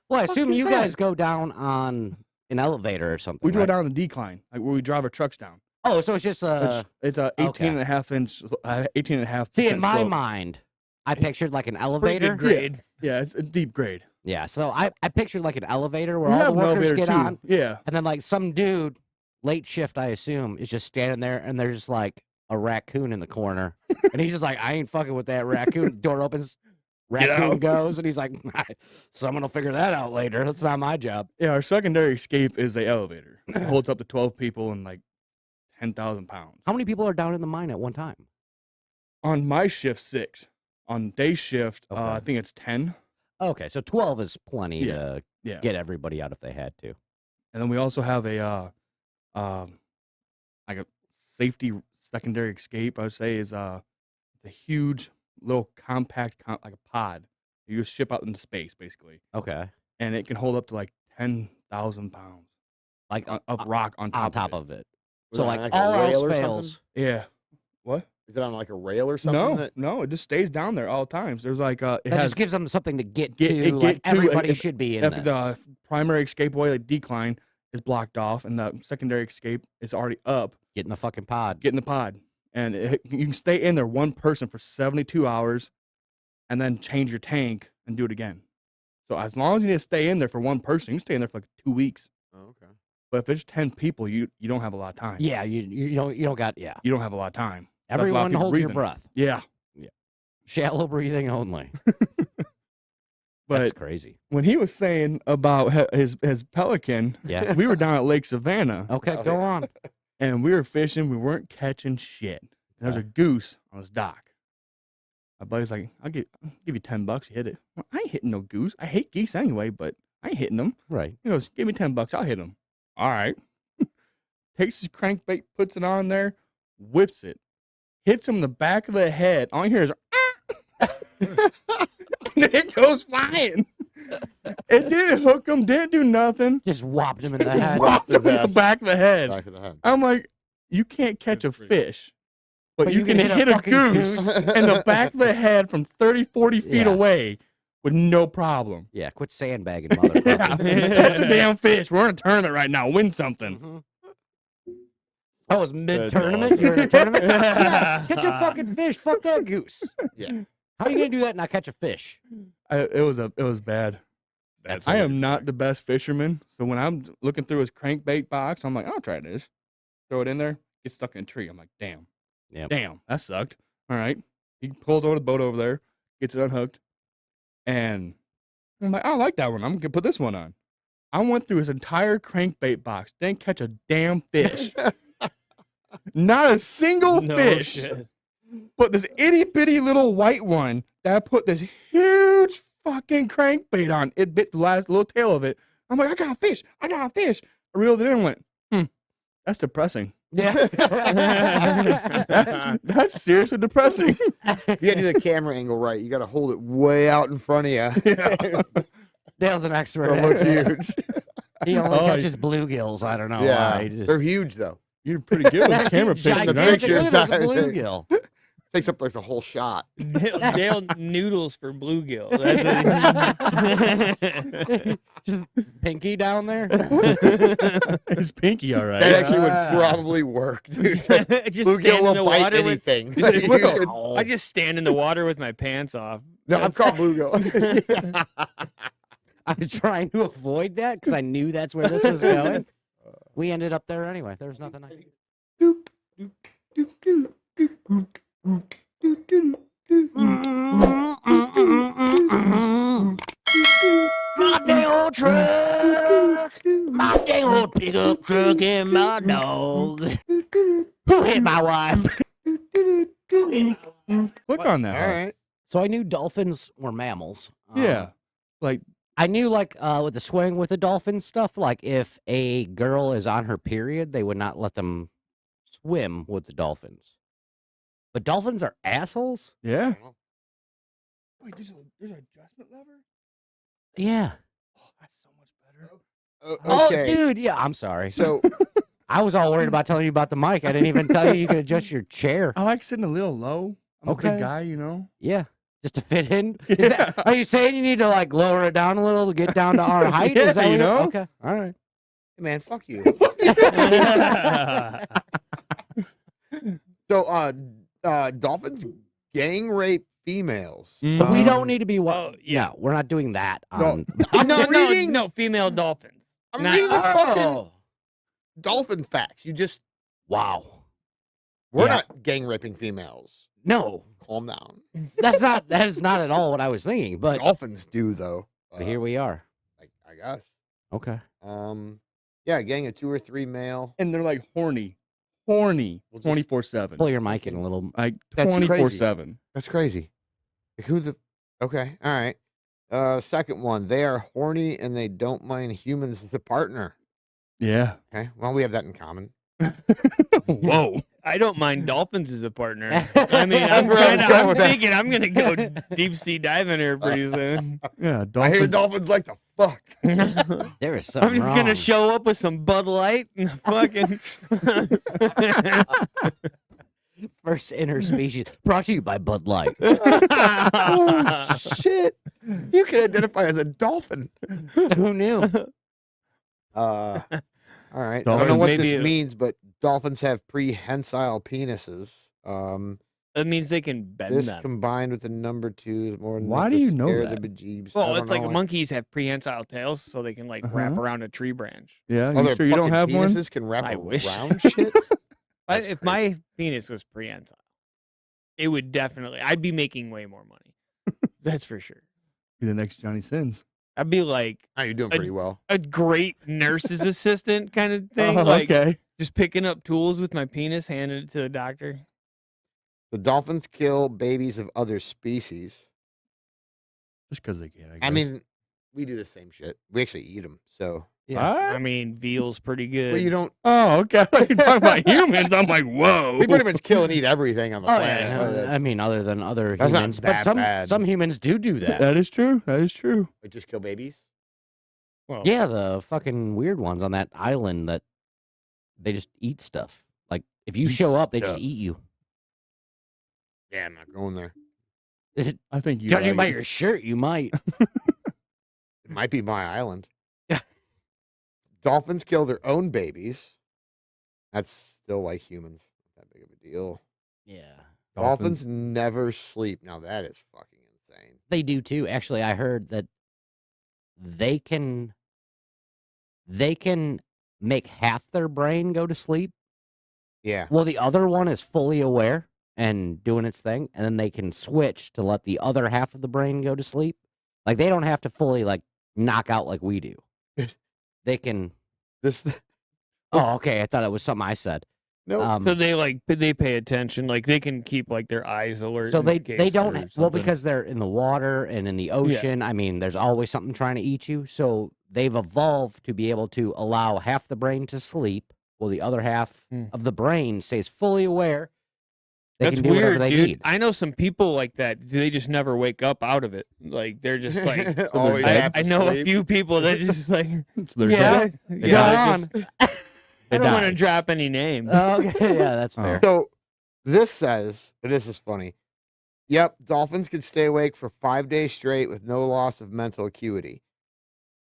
Speaker 2: well, I
Speaker 1: fuck
Speaker 2: assume
Speaker 1: is
Speaker 2: you
Speaker 1: that?
Speaker 2: guys go down on an elevator or something.
Speaker 1: we go
Speaker 2: right?
Speaker 1: down the decline, like where we drive our trucks down.
Speaker 2: Oh, so it's just
Speaker 1: It's a 18
Speaker 2: okay.
Speaker 1: and a half inch, 18 and a half.
Speaker 2: See, in my
Speaker 1: slope.
Speaker 2: mind, I pictured like an
Speaker 3: pretty
Speaker 2: elevator.
Speaker 3: good grade.
Speaker 1: Yeah, it's a deep grade.
Speaker 2: Yeah, so I pictured like an elevator where
Speaker 1: We
Speaker 2: all
Speaker 1: have
Speaker 2: the
Speaker 1: an
Speaker 2: workers
Speaker 1: elevator
Speaker 2: get
Speaker 1: too.
Speaker 2: on,
Speaker 1: Yeah,
Speaker 2: and then like some dude, late shift, I assume, is just standing there, and there's like a raccoon in the corner, and he's just like, I ain't fucking with that raccoon. Door opens, raccoon
Speaker 1: out.
Speaker 2: goes, and he's like, someone will figure that out later. That's not my job.
Speaker 1: yeah. Our secondary escape is a elevator. It holds up to 12 people and like 10,000 pounds.
Speaker 2: How many people are down in the mine at one time?
Speaker 1: On my shift, 6. On day shift, I
Speaker 2: Okay.
Speaker 1: think it's 10.
Speaker 2: Okay, so 12 is plenty
Speaker 1: Yeah,
Speaker 2: to
Speaker 1: Yeah.
Speaker 2: get everybody out if they had to.
Speaker 1: And then we also have like a safety secondary escape. I would say is a huge little compact like a pod. You just ship out into space basically,
Speaker 2: Okay,
Speaker 1: and it can hold up to like 10,000 pounds
Speaker 2: like
Speaker 1: of rock on top,
Speaker 2: of it.
Speaker 4: Was
Speaker 2: So
Speaker 4: it on,
Speaker 2: like
Speaker 4: a
Speaker 2: all
Speaker 4: rail
Speaker 2: else
Speaker 4: or something?
Speaker 2: fails.
Speaker 1: Yeah. What?
Speaker 4: Is it on like a rail or something?
Speaker 1: No,
Speaker 4: that-
Speaker 1: no, it just stays down there all times. There's like it
Speaker 2: That
Speaker 1: has
Speaker 2: just gives them something to get
Speaker 1: Get-
Speaker 2: to.
Speaker 1: it
Speaker 2: Like
Speaker 1: get to,
Speaker 2: everybody
Speaker 1: if-
Speaker 2: should be in
Speaker 1: if
Speaker 2: this.
Speaker 1: the primary escapeway like decline is blocked off and the secondary escape is already up.
Speaker 2: Get in the fucking pod.
Speaker 1: Get in the pod, and you can stay in there one person for 72 hours, and then change your tank and do it again. So as long as you need to stay in there for one person, you can stay in there for like 2 weeks.
Speaker 4: Oh, okay.
Speaker 1: But if it's 10 people, you don't have a lot of time.
Speaker 2: Yeah, you don't got
Speaker 1: You don't have a lot of time. That's a lot of
Speaker 2: Everyone
Speaker 1: people
Speaker 2: hold your
Speaker 1: breathing.
Speaker 2: breath.
Speaker 1: Yeah.
Speaker 2: Shallow breathing only.
Speaker 1: But
Speaker 2: That's crazy.
Speaker 1: when he was saying about his pelican,
Speaker 2: Yeah.
Speaker 1: we were down at Lake Savannah
Speaker 2: Okay,
Speaker 4: Oh,
Speaker 2: go
Speaker 4: yeah.
Speaker 2: on.
Speaker 1: and we were fishing. We weren't catching shit. There was a goose on his dock. My buddy's like, I'll give you $10. You hit it. Well, I ain't hitting no goose. I hate geese anyway, but I ain't hitting them.
Speaker 2: Right.
Speaker 1: He goes, give me $10. I'll hit him. All right. Takes his crankbait, puts it on there, whips it, hits him in the back of the head. All you hear is, and it goes flying. It didn't hook him, didn't do nothing.
Speaker 2: Just whopped him in the
Speaker 1: Just
Speaker 2: head.
Speaker 1: whopped him in the
Speaker 4: Yes.
Speaker 1: back of the head.
Speaker 4: Back of the head.
Speaker 1: I'm like, you can't catch a
Speaker 3: That's pretty
Speaker 1: fish, but you can hit a
Speaker 2: fucking
Speaker 1: goose in the back of the head from 30, 40 feet
Speaker 2: Yeah.
Speaker 1: away with no problem.
Speaker 2: Yeah, quit sandbagging,
Speaker 1: Yeah,
Speaker 2: motherfucker.
Speaker 1: catch a damn fish. We're in a tournament right now. Win something.
Speaker 2: Mhm. I was mid-tournament.
Speaker 3: awesome.
Speaker 2: You're in a tournament? Yeah, catch a fucking fish. Fuck that goose.
Speaker 4: Yeah.
Speaker 2: How are you going to do that and not catch a fish?
Speaker 1: It was bad.
Speaker 3: That's
Speaker 1: I am not the best fisherman, so when I'm looking through his crankbait box, I'm like, I'll try this. Throw it in there, get stuck in a tree. I'm like, damn,
Speaker 2: Yep.
Speaker 1: damn, that sucked. All right, he pulls over the boat over there, gets it unhooked, and I'm like, I like that one. I'm gonna put this one on. I went through his entire crankbait box, didn't catch a damn fish, not a single
Speaker 3: No
Speaker 1: fish.
Speaker 3: shit.
Speaker 1: But this itty bitty little white one that I put this huge fucking crankbait on, it bit the last little tail of it. I'm like, I got a fish. I reeled it in and went, that's depressing.
Speaker 2: Yeah.
Speaker 1: That's seriously depressing.
Speaker 4: You gotta do the camera angle right. You gotta hold it way out in front of you.
Speaker 1: Yeah.
Speaker 2: Dale's an expert.
Speaker 4: It
Speaker 2: at
Speaker 4: looks
Speaker 2: this.
Speaker 4: huge.
Speaker 2: He only
Speaker 1: Oh,
Speaker 2: catches bluegills. I don't know
Speaker 4: Yeah,
Speaker 2: why. He just-
Speaker 4: they're huge though.
Speaker 1: You're pretty good with camera pictures.
Speaker 2: Gigantic.
Speaker 1: aren't you?
Speaker 2: Look at this
Speaker 4: I think.
Speaker 2: bluegill.
Speaker 4: Takes up like the whole shot.
Speaker 3: Dale noodles for bluegill.
Speaker 2: Just pinky down there.
Speaker 1: His pinky, all right.
Speaker 4: That actually would
Speaker 2: Ah.
Speaker 4: probably work, dude.
Speaker 3: Just
Speaker 4: Bluegill
Speaker 3: stand in
Speaker 4: will
Speaker 3: the
Speaker 4: bite
Speaker 3: water with.
Speaker 4: anything.
Speaker 3: Just-
Speaker 4: You
Speaker 3: Whitlow,
Speaker 4: could-
Speaker 3: I just stand in the water with my pants off.
Speaker 4: no, I'm called bluegill.
Speaker 2: I was trying to avoid that because I knew that's where this was going. We ended up there anyway. There was nothing I could do.
Speaker 5: My dang old truck, my dang old pickup truck, and my dog. Who hit my wife?
Speaker 1: Look on that.
Speaker 4: All right.
Speaker 2: So I knew dolphins were mammals.
Speaker 1: Yeah. Like,
Speaker 2: I knew like with the swing with the dolphin stuff, like if a girl is on her period, they would not let them swim with the dolphins. But dolphins are assholes?
Speaker 1: yeah. Wait, there's an adjustment lever?
Speaker 2: Yeah.
Speaker 1: Oh, that's so much better.
Speaker 2: Oh,
Speaker 4: Okay.
Speaker 2: dude. Yeah. I'm sorry.
Speaker 4: So
Speaker 2: I was all worried about telling you about the mic. I didn't even tell you you could adjust your chair.
Speaker 1: I like sitting a little low. I'm a
Speaker 2: Okay.
Speaker 1: big guy, you know?
Speaker 2: Yeah. Just to fit in. Is that, are you saying you need to like lower it down a little to get down to our height? Is that
Speaker 1: Yeah,
Speaker 2: what
Speaker 1: you
Speaker 2: you're-
Speaker 1: know?
Speaker 2: Okay. All right.
Speaker 4: man, fuck you. So dolphins gang rape females.
Speaker 2: But we don't need to be
Speaker 3: Oh, yeah.
Speaker 2: No, we're not doing that.
Speaker 4: No.
Speaker 2: On...
Speaker 4: I'm
Speaker 3: no,
Speaker 4: reading,
Speaker 3: no, female dolphins.
Speaker 4: I'm
Speaker 3: not-
Speaker 4: reading the fucking
Speaker 2: Oh.
Speaker 4: dolphin facts. You just
Speaker 2: Wow.
Speaker 4: we're
Speaker 2: Yeah.
Speaker 4: not gang raping females.
Speaker 2: No.
Speaker 4: Calm down.
Speaker 2: That is not at all what I was thinking, but
Speaker 4: Dolphins do though.
Speaker 2: here we are.
Speaker 4: I guess.
Speaker 2: Okay.
Speaker 4: Yeah, a gang of 2 or 3 male.
Speaker 1: And they're like horny.
Speaker 4: Well, just-
Speaker 1: 24/7.
Speaker 2: Pull your mic in a little.
Speaker 1: Like
Speaker 4: That's crazy.
Speaker 1: 24/7.
Speaker 4: That's crazy. Like, who the? Okay, all right. Second one. They are horny and they don't mind humans as a partner.
Speaker 1: Yeah.
Speaker 4: Okay. Well, we have that in common.
Speaker 1: Whoa.
Speaker 3: I don't mind dolphins as a partner. I mean,
Speaker 4: That's where I was going
Speaker 3: I'm
Speaker 4: with that.
Speaker 3: thinking I'm gonna go deep sea diving here pretty soon.
Speaker 1: Yeah.
Speaker 4: I hear
Speaker 1: Dolphins.
Speaker 4: dolphins like to fuck.
Speaker 2: There is
Speaker 3: I'm
Speaker 2: something
Speaker 3: just gonna
Speaker 2: wrong.
Speaker 3: show up with some Bud Light and fucking.
Speaker 2: First interspecies brought to you by Bud Light.
Speaker 4: Oh shit! You can identify as a dolphin.
Speaker 2: Who knew?
Speaker 4: All right. I don't know
Speaker 1: Dolphins
Speaker 4: what
Speaker 3: maybe
Speaker 4: this
Speaker 3: a-
Speaker 4: means, but dolphins have prehensile penises.
Speaker 3: That means they can bend
Speaker 4: This
Speaker 3: them.
Speaker 4: combined with the number 2 is more than
Speaker 1: Why
Speaker 4: enough
Speaker 1: do
Speaker 4: to
Speaker 1: you know
Speaker 4: scare
Speaker 1: that?
Speaker 4: the bejeebs.
Speaker 3: Well,
Speaker 4: I
Speaker 3: it's
Speaker 4: don't
Speaker 3: like
Speaker 4: know.
Speaker 3: monkeys have prehensile tails, so they can like wrap
Speaker 1: Uh-huh.
Speaker 3: around a tree branch.
Speaker 1: Yeah,
Speaker 4: Oh,
Speaker 1: you
Speaker 4: their
Speaker 1: sure you don't
Speaker 4: fucking
Speaker 1: have one?
Speaker 4: penises can wrap
Speaker 3: I wish.
Speaker 4: around shit? That's
Speaker 3: If
Speaker 4: crazy.
Speaker 3: my penis was prehensile, it would definitely. I'd be making way more money. That's for sure.
Speaker 1: Be the next Johnny Sins.
Speaker 3: I'd be like
Speaker 4: Oh, you're doing
Speaker 3: a-
Speaker 4: pretty well.
Speaker 3: a great nurse's assistant kind of thing.
Speaker 1: Oh,
Speaker 3: like
Speaker 1: okay.
Speaker 3: just picking up tools with my penis, handing it to the doctor.
Speaker 4: The dolphins kill babies of other species.
Speaker 1: Just because they can, I guess.
Speaker 4: I mean, we do the same shit. We actually eat them. So,
Speaker 3: I mean, veal's pretty good.
Speaker 4: well, you don't.
Speaker 1: Oh, okay. I thought you were talking about humans. I'm like, whoa.
Speaker 4: We pretty much kill and eat everything on the
Speaker 2: Oh
Speaker 4: planet.
Speaker 2: yeah,
Speaker 4: but
Speaker 2: I
Speaker 4: it's-
Speaker 2: mean, other than other
Speaker 4: That's not
Speaker 2: humans, but
Speaker 4: that bad.
Speaker 2: some humans do that.
Speaker 1: That is true. That is true.
Speaker 4: we just kill babies.
Speaker 3: Well,
Speaker 2: Yeah, the fucking weird ones on that island that they just eat stuff. Like if you
Speaker 1: Eat
Speaker 2: show up, they just
Speaker 1: stuff.
Speaker 2: eat you.
Speaker 4: Yeah, I'm not going there.
Speaker 1: I think you.
Speaker 2: Judging by
Speaker 1: like-
Speaker 2: your shirt, you might.
Speaker 4: It might be my island. Dolphins kill their own babies. That's still like humans. Not that big of a deal.
Speaker 2: Yeah,
Speaker 4: Dolphins never sleep. Now that is fucking insane.
Speaker 2: they do too. Actually, I heard that they can make half their brain go to sleep.
Speaker 4: Yeah.
Speaker 2: Well, the other one is fully aware and doing its thing, and then they can switch to let the other half of the brain go to sleep. Like they don't have to fully like knock out like we do. They can.
Speaker 4: This
Speaker 2: Oh, okay. I thought it was something I said.
Speaker 4: no.
Speaker 3: So they pay attention. Like they can keep like their eyes alert.
Speaker 2: So
Speaker 3: in
Speaker 2: they
Speaker 3: case
Speaker 2: don't
Speaker 3: there's
Speaker 2: well
Speaker 3: something.
Speaker 2: because they're in the water and in the ocean. I mean, there's always something trying to eat you. So they've evolved to be able to allow half the brain to sleep, while the other half
Speaker 3: Hmm.
Speaker 2: of the brain stays fully aware. They
Speaker 3: That's
Speaker 2: can do
Speaker 3: weird,
Speaker 2: whatever they
Speaker 3: dude.
Speaker 2: need.
Speaker 3: I know some people like that. They just never wake up out of it. Like they're just like.
Speaker 4: Always
Speaker 1: dead.
Speaker 4: half
Speaker 3: I know a
Speaker 4: asleep.
Speaker 3: few people that just like.
Speaker 1: So they're
Speaker 3: yeah,
Speaker 1: dead.
Speaker 3: yeah.
Speaker 2: Go
Speaker 3: they're
Speaker 2: on.
Speaker 3: just-
Speaker 1: They
Speaker 3: I don't want to
Speaker 1: died.
Speaker 3: drop any names.
Speaker 2: Okay, yeah, that's
Speaker 1: Oh.
Speaker 2: fair.
Speaker 4: So this says, and this is funny. Yep, dolphins can stay awake for 5 days straight with no loss of mental acuity.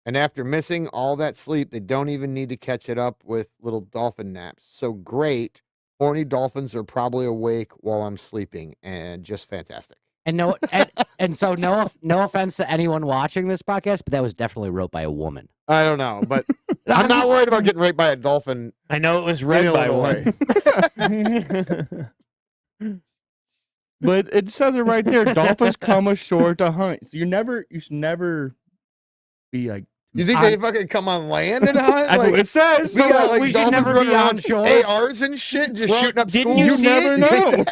Speaker 4: And after missing all that sleep, they don't even need to catch it up with little dolphin naps. So great. Horny dolphins are probably awake while I'm sleeping and just fantastic.
Speaker 2: And so no offense to anyone watching this podcast, but that was definitely wrote by a woman.
Speaker 4: I don't know, but I'm not worried about getting raped by a dolphin.
Speaker 3: I know it was read
Speaker 4: In
Speaker 3: by
Speaker 4: Illinois.
Speaker 3: one.
Speaker 1: But it says it right there. Dolphins come ashore to hunt. So you should never be like.
Speaker 4: You think they fucking come on land and hunt?
Speaker 1: That's what it says.
Speaker 4: we got, like,
Speaker 2: we should
Speaker 4: dolphins
Speaker 2: never
Speaker 4: running
Speaker 2: be on
Speaker 4: around
Speaker 2: shore.
Speaker 4: ARs and shit, just
Speaker 3: Well,
Speaker 4: shooting up
Speaker 3: didn't
Speaker 4: schools.
Speaker 3: you
Speaker 1: You
Speaker 3: see
Speaker 1: never
Speaker 3: it?
Speaker 1: know.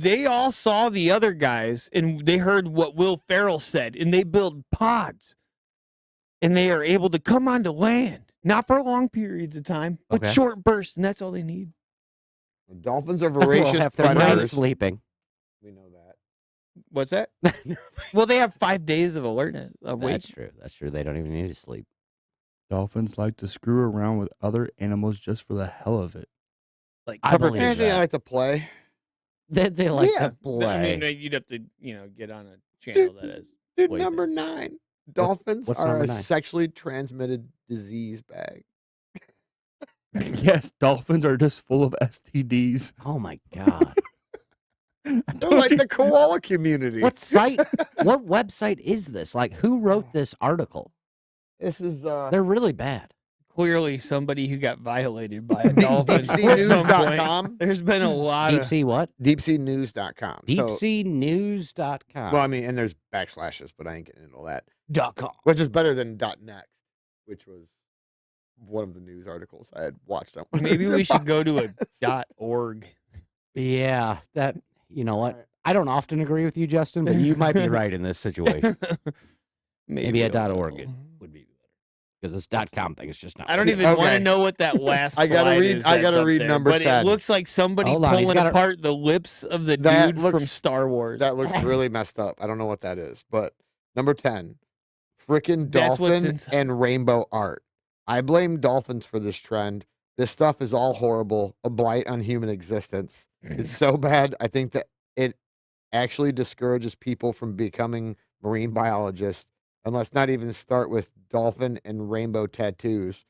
Speaker 3: They all saw the other guys and they heard what Will Ferrell said and they build pods and they are able to come onto land, not for long periods of time, but
Speaker 2: Okay.
Speaker 3: short bursts, and that's all they need.
Speaker 4: Dolphins are
Speaker 2: Well,
Speaker 4: voracious
Speaker 2: half their brain
Speaker 4: predators.
Speaker 2: sleeping.
Speaker 4: We know that.
Speaker 3: What's that? Well, they have 5 days of alertness.
Speaker 2: That's true. That's true. They don't even need to sleep.
Speaker 1: Dolphins like to screw around with other animals just for the hell of it.
Speaker 3: Like
Speaker 2: I
Speaker 3: cover
Speaker 2: believe
Speaker 3: fish.
Speaker 4: Anything I
Speaker 2: that.
Speaker 4: like to play.
Speaker 2: They like
Speaker 4: Yeah,
Speaker 2: to play.
Speaker 3: I mean, you'd have to, get on a channel that has.
Speaker 4: Dude,
Speaker 3: What do you
Speaker 4: number 9. Dolphins
Speaker 2: what's
Speaker 4: are
Speaker 2: number
Speaker 4: a
Speaker 2: 9?
Speaker 4: sexually transmitted disease bag.
Speaker 1: Yes, dolphins are just full of STDs.
Speaker 2: Oh my god!
Speaker 1: I
Speaker 4: They're
Speaker 1: told
Speaker 4: like
Speaker 1: you.
Speaker 4: the koala community.
Speaker 2: What site? What website is this? Like, who wrote this article?
Speaker 4: This is
Speaker 2: They're really bad.
Speaker 3: Clearly, somebody who got violated by a dolphin. at some point.
Speaker 4: deepseanews.com.
Speaker 3: There's been a lot
Speaker 2: Deep
Speaker 3: of.
Speaker 2: sea what?
Speaker 4: Deepseanews.com. So,
Speaker 2: Deepseanews.com.
Speaker 4: well, I mean, and there's backslashes, but I ain't getting into all that.
Speaker 2: .com.
Speaker 4: Which is better than .next, which was one of the news articles I had watched on.
Speaker 3: Maybe we should go to a .org.
Speaker 2: Yeah, that. You know what? I don't often agree with you, Justin, but you might be right in this situation. Maybe a
Speaker 3: I'll
Speaker 2: .org
Speaker 3: go.
Speaker 2: would be better because this .com thing is just not.
Speaker 3: I don't
Speaker 2: working.
Speaker 3: even want
Speaker 4: Okay.
Speaker 3: to know what that last.
Speaker 4: I gotta
Speaker 3: slide
Speaker 4: read-
Speaker 3: is
Speaker 4: I
Speaker 3: that's
Speaker 4: gotta
Speaker 3: up
Speaker 4: read
Speaker 3: there,
Speaker 4: number
Speaker 3: but
Speaker 4: 10.
Speaker 3: it looks like somebody
Speaker 2: Hold on, he's
Speaker 3: pulling
Speaker 2: gotta-
Speaker 3: apart the lips of the
Speaker 4: That
Speaker 3: dude
Speaker 4: looks-
Speaker 3: from Star Wars.
Speaker 4: That looks really messed up. I don't know what that is. But number 10, frickin'
Speaker 3: That's what's
Speaker 4: dolphin
Speaker 3: inside.
Speaker 4: and rainbow art. I blame dolphins for this trend. This stuff is all horrible, a blight on human existence. It's so bad, I think that it actually discourages people from becoming marine biologists, and let's not even start with dolphin and rainbow tattoos.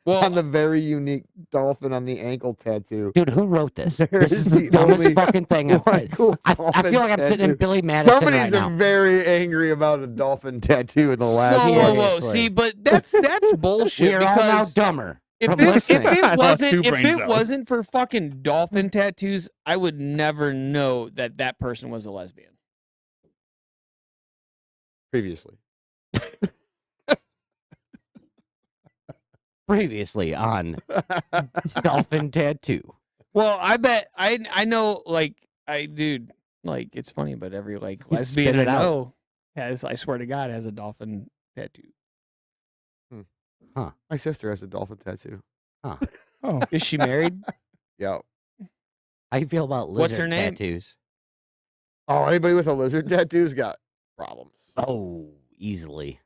Speaker 3: Well,
Speaker 4: on the very unique dolphin on the ankle tattoo.
Speaker 2: Dude, who wrote this?
Speaker 4: There
Speaker 2: This
Speaker 4: is
Speaker 2: is the
Speaker 4: the
Speaker 2: dumbest
Speaker 4: only
Speaker 2: fucking thing I've read.
Speaker 4: Cool
Speaker 2: I feel like I'm sitting in Billy Madison
Speaker 4: Somebody's
Speaker 2: right now.
Speaker 4: very angry about a dolphin tattoo in the last
Speaker 3: whoa,
Speaker 4: one.
Speaker 3: whoa, whoa.
Speaker 2: Seriously.
Speaker 3: See, but that's bullshit.
Speaker 2: We are all now
Speaker 3: because
Speaker 2: dumber
Speaker 3: if
Speaker 2: from
Speaker 3: it, if
Speaker 2: listening.
Speaker 3: it
Speaker 1: I lost 2
Speaker 3: wasn't if
Speaker 1: brain
Speaker 3: it
Speaker 1: cells.
Speaker 3: wasn't for fucking dolphin tattoos, I would never know that person was a lesbian.
Speaker 4: Previously.
Speaker 2: Previously on Dolphin Tattoo.
Speaker 3: Well, I bet I know dude, like it's funny, but every like
Speaker 2: You'd
Speaker 3: lesbian
Speaker 2: spit
Speaker 3: I
Speaker 2: it out.
Speaker 3: know has, I swear to God, has a dolphin tattoo.
Speaker 4: My sister has a dolphin tattoo.
Speaker 1: Oh,
Speaker 3: Is she married?
Speaker 4: Yeah.
Speaker 2: How you feel about lizard
Speaker 3: What's her name?
Speaker 2: tattoos?
Speaker 4: Oh, anybody with a lizard tattoo's got problems.
Speaker 2: Oh, easily.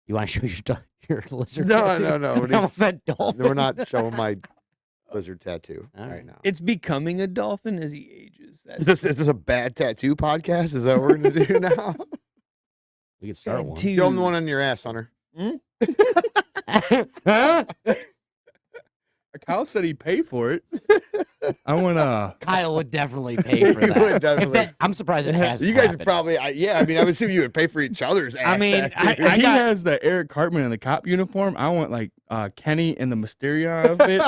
Speaker 2: You want to show your lizard
Speaker 4: No,
Speaker 2: tattoo?
Speaker 4: no, no,
Speaker 2: I
Speaker 4: but
Speaker 2: almost said dolphin.
Speaker 4: We're not showing my lizard tattoo
Speaker 2: All
Speaker 4: right
Speaker 2: right.
Speaker 4: now.
Speaker 3: It's becoming a dolphin as he ages.
Speaker 4: Is this a bad tattoo podcast? Is that what we're gonna do now?
Speaker 2: We could start one.
Speaker 3: Tattoo.
Speaker 4: Show them the one on your ass, Hunter.
Speaker 2: Huh?
Speaker 1: Kyle said he'd pay for it. I want
Speaker 2: Kyle would definitely pay for
Speaker 4: He
Speaker 2: that.
Speaker 4: would
Speaker 2: If
Speaker 4: definitely.
Speaker 2: that- I'm surprised it has.
Speaker 4: You guys
Speaker 2: happened.
Speaker 4: are probably, yeah. I mean, I would assume you would pay for each other's ass.
Speaker 3: I mean,
Speaker 4: tattoos.
Speaker 1: If he
Speaker 3: got-
Speaker 1: has the Eric Cartman in the cop uniform, I want like Kenny in the Mysterio outfit.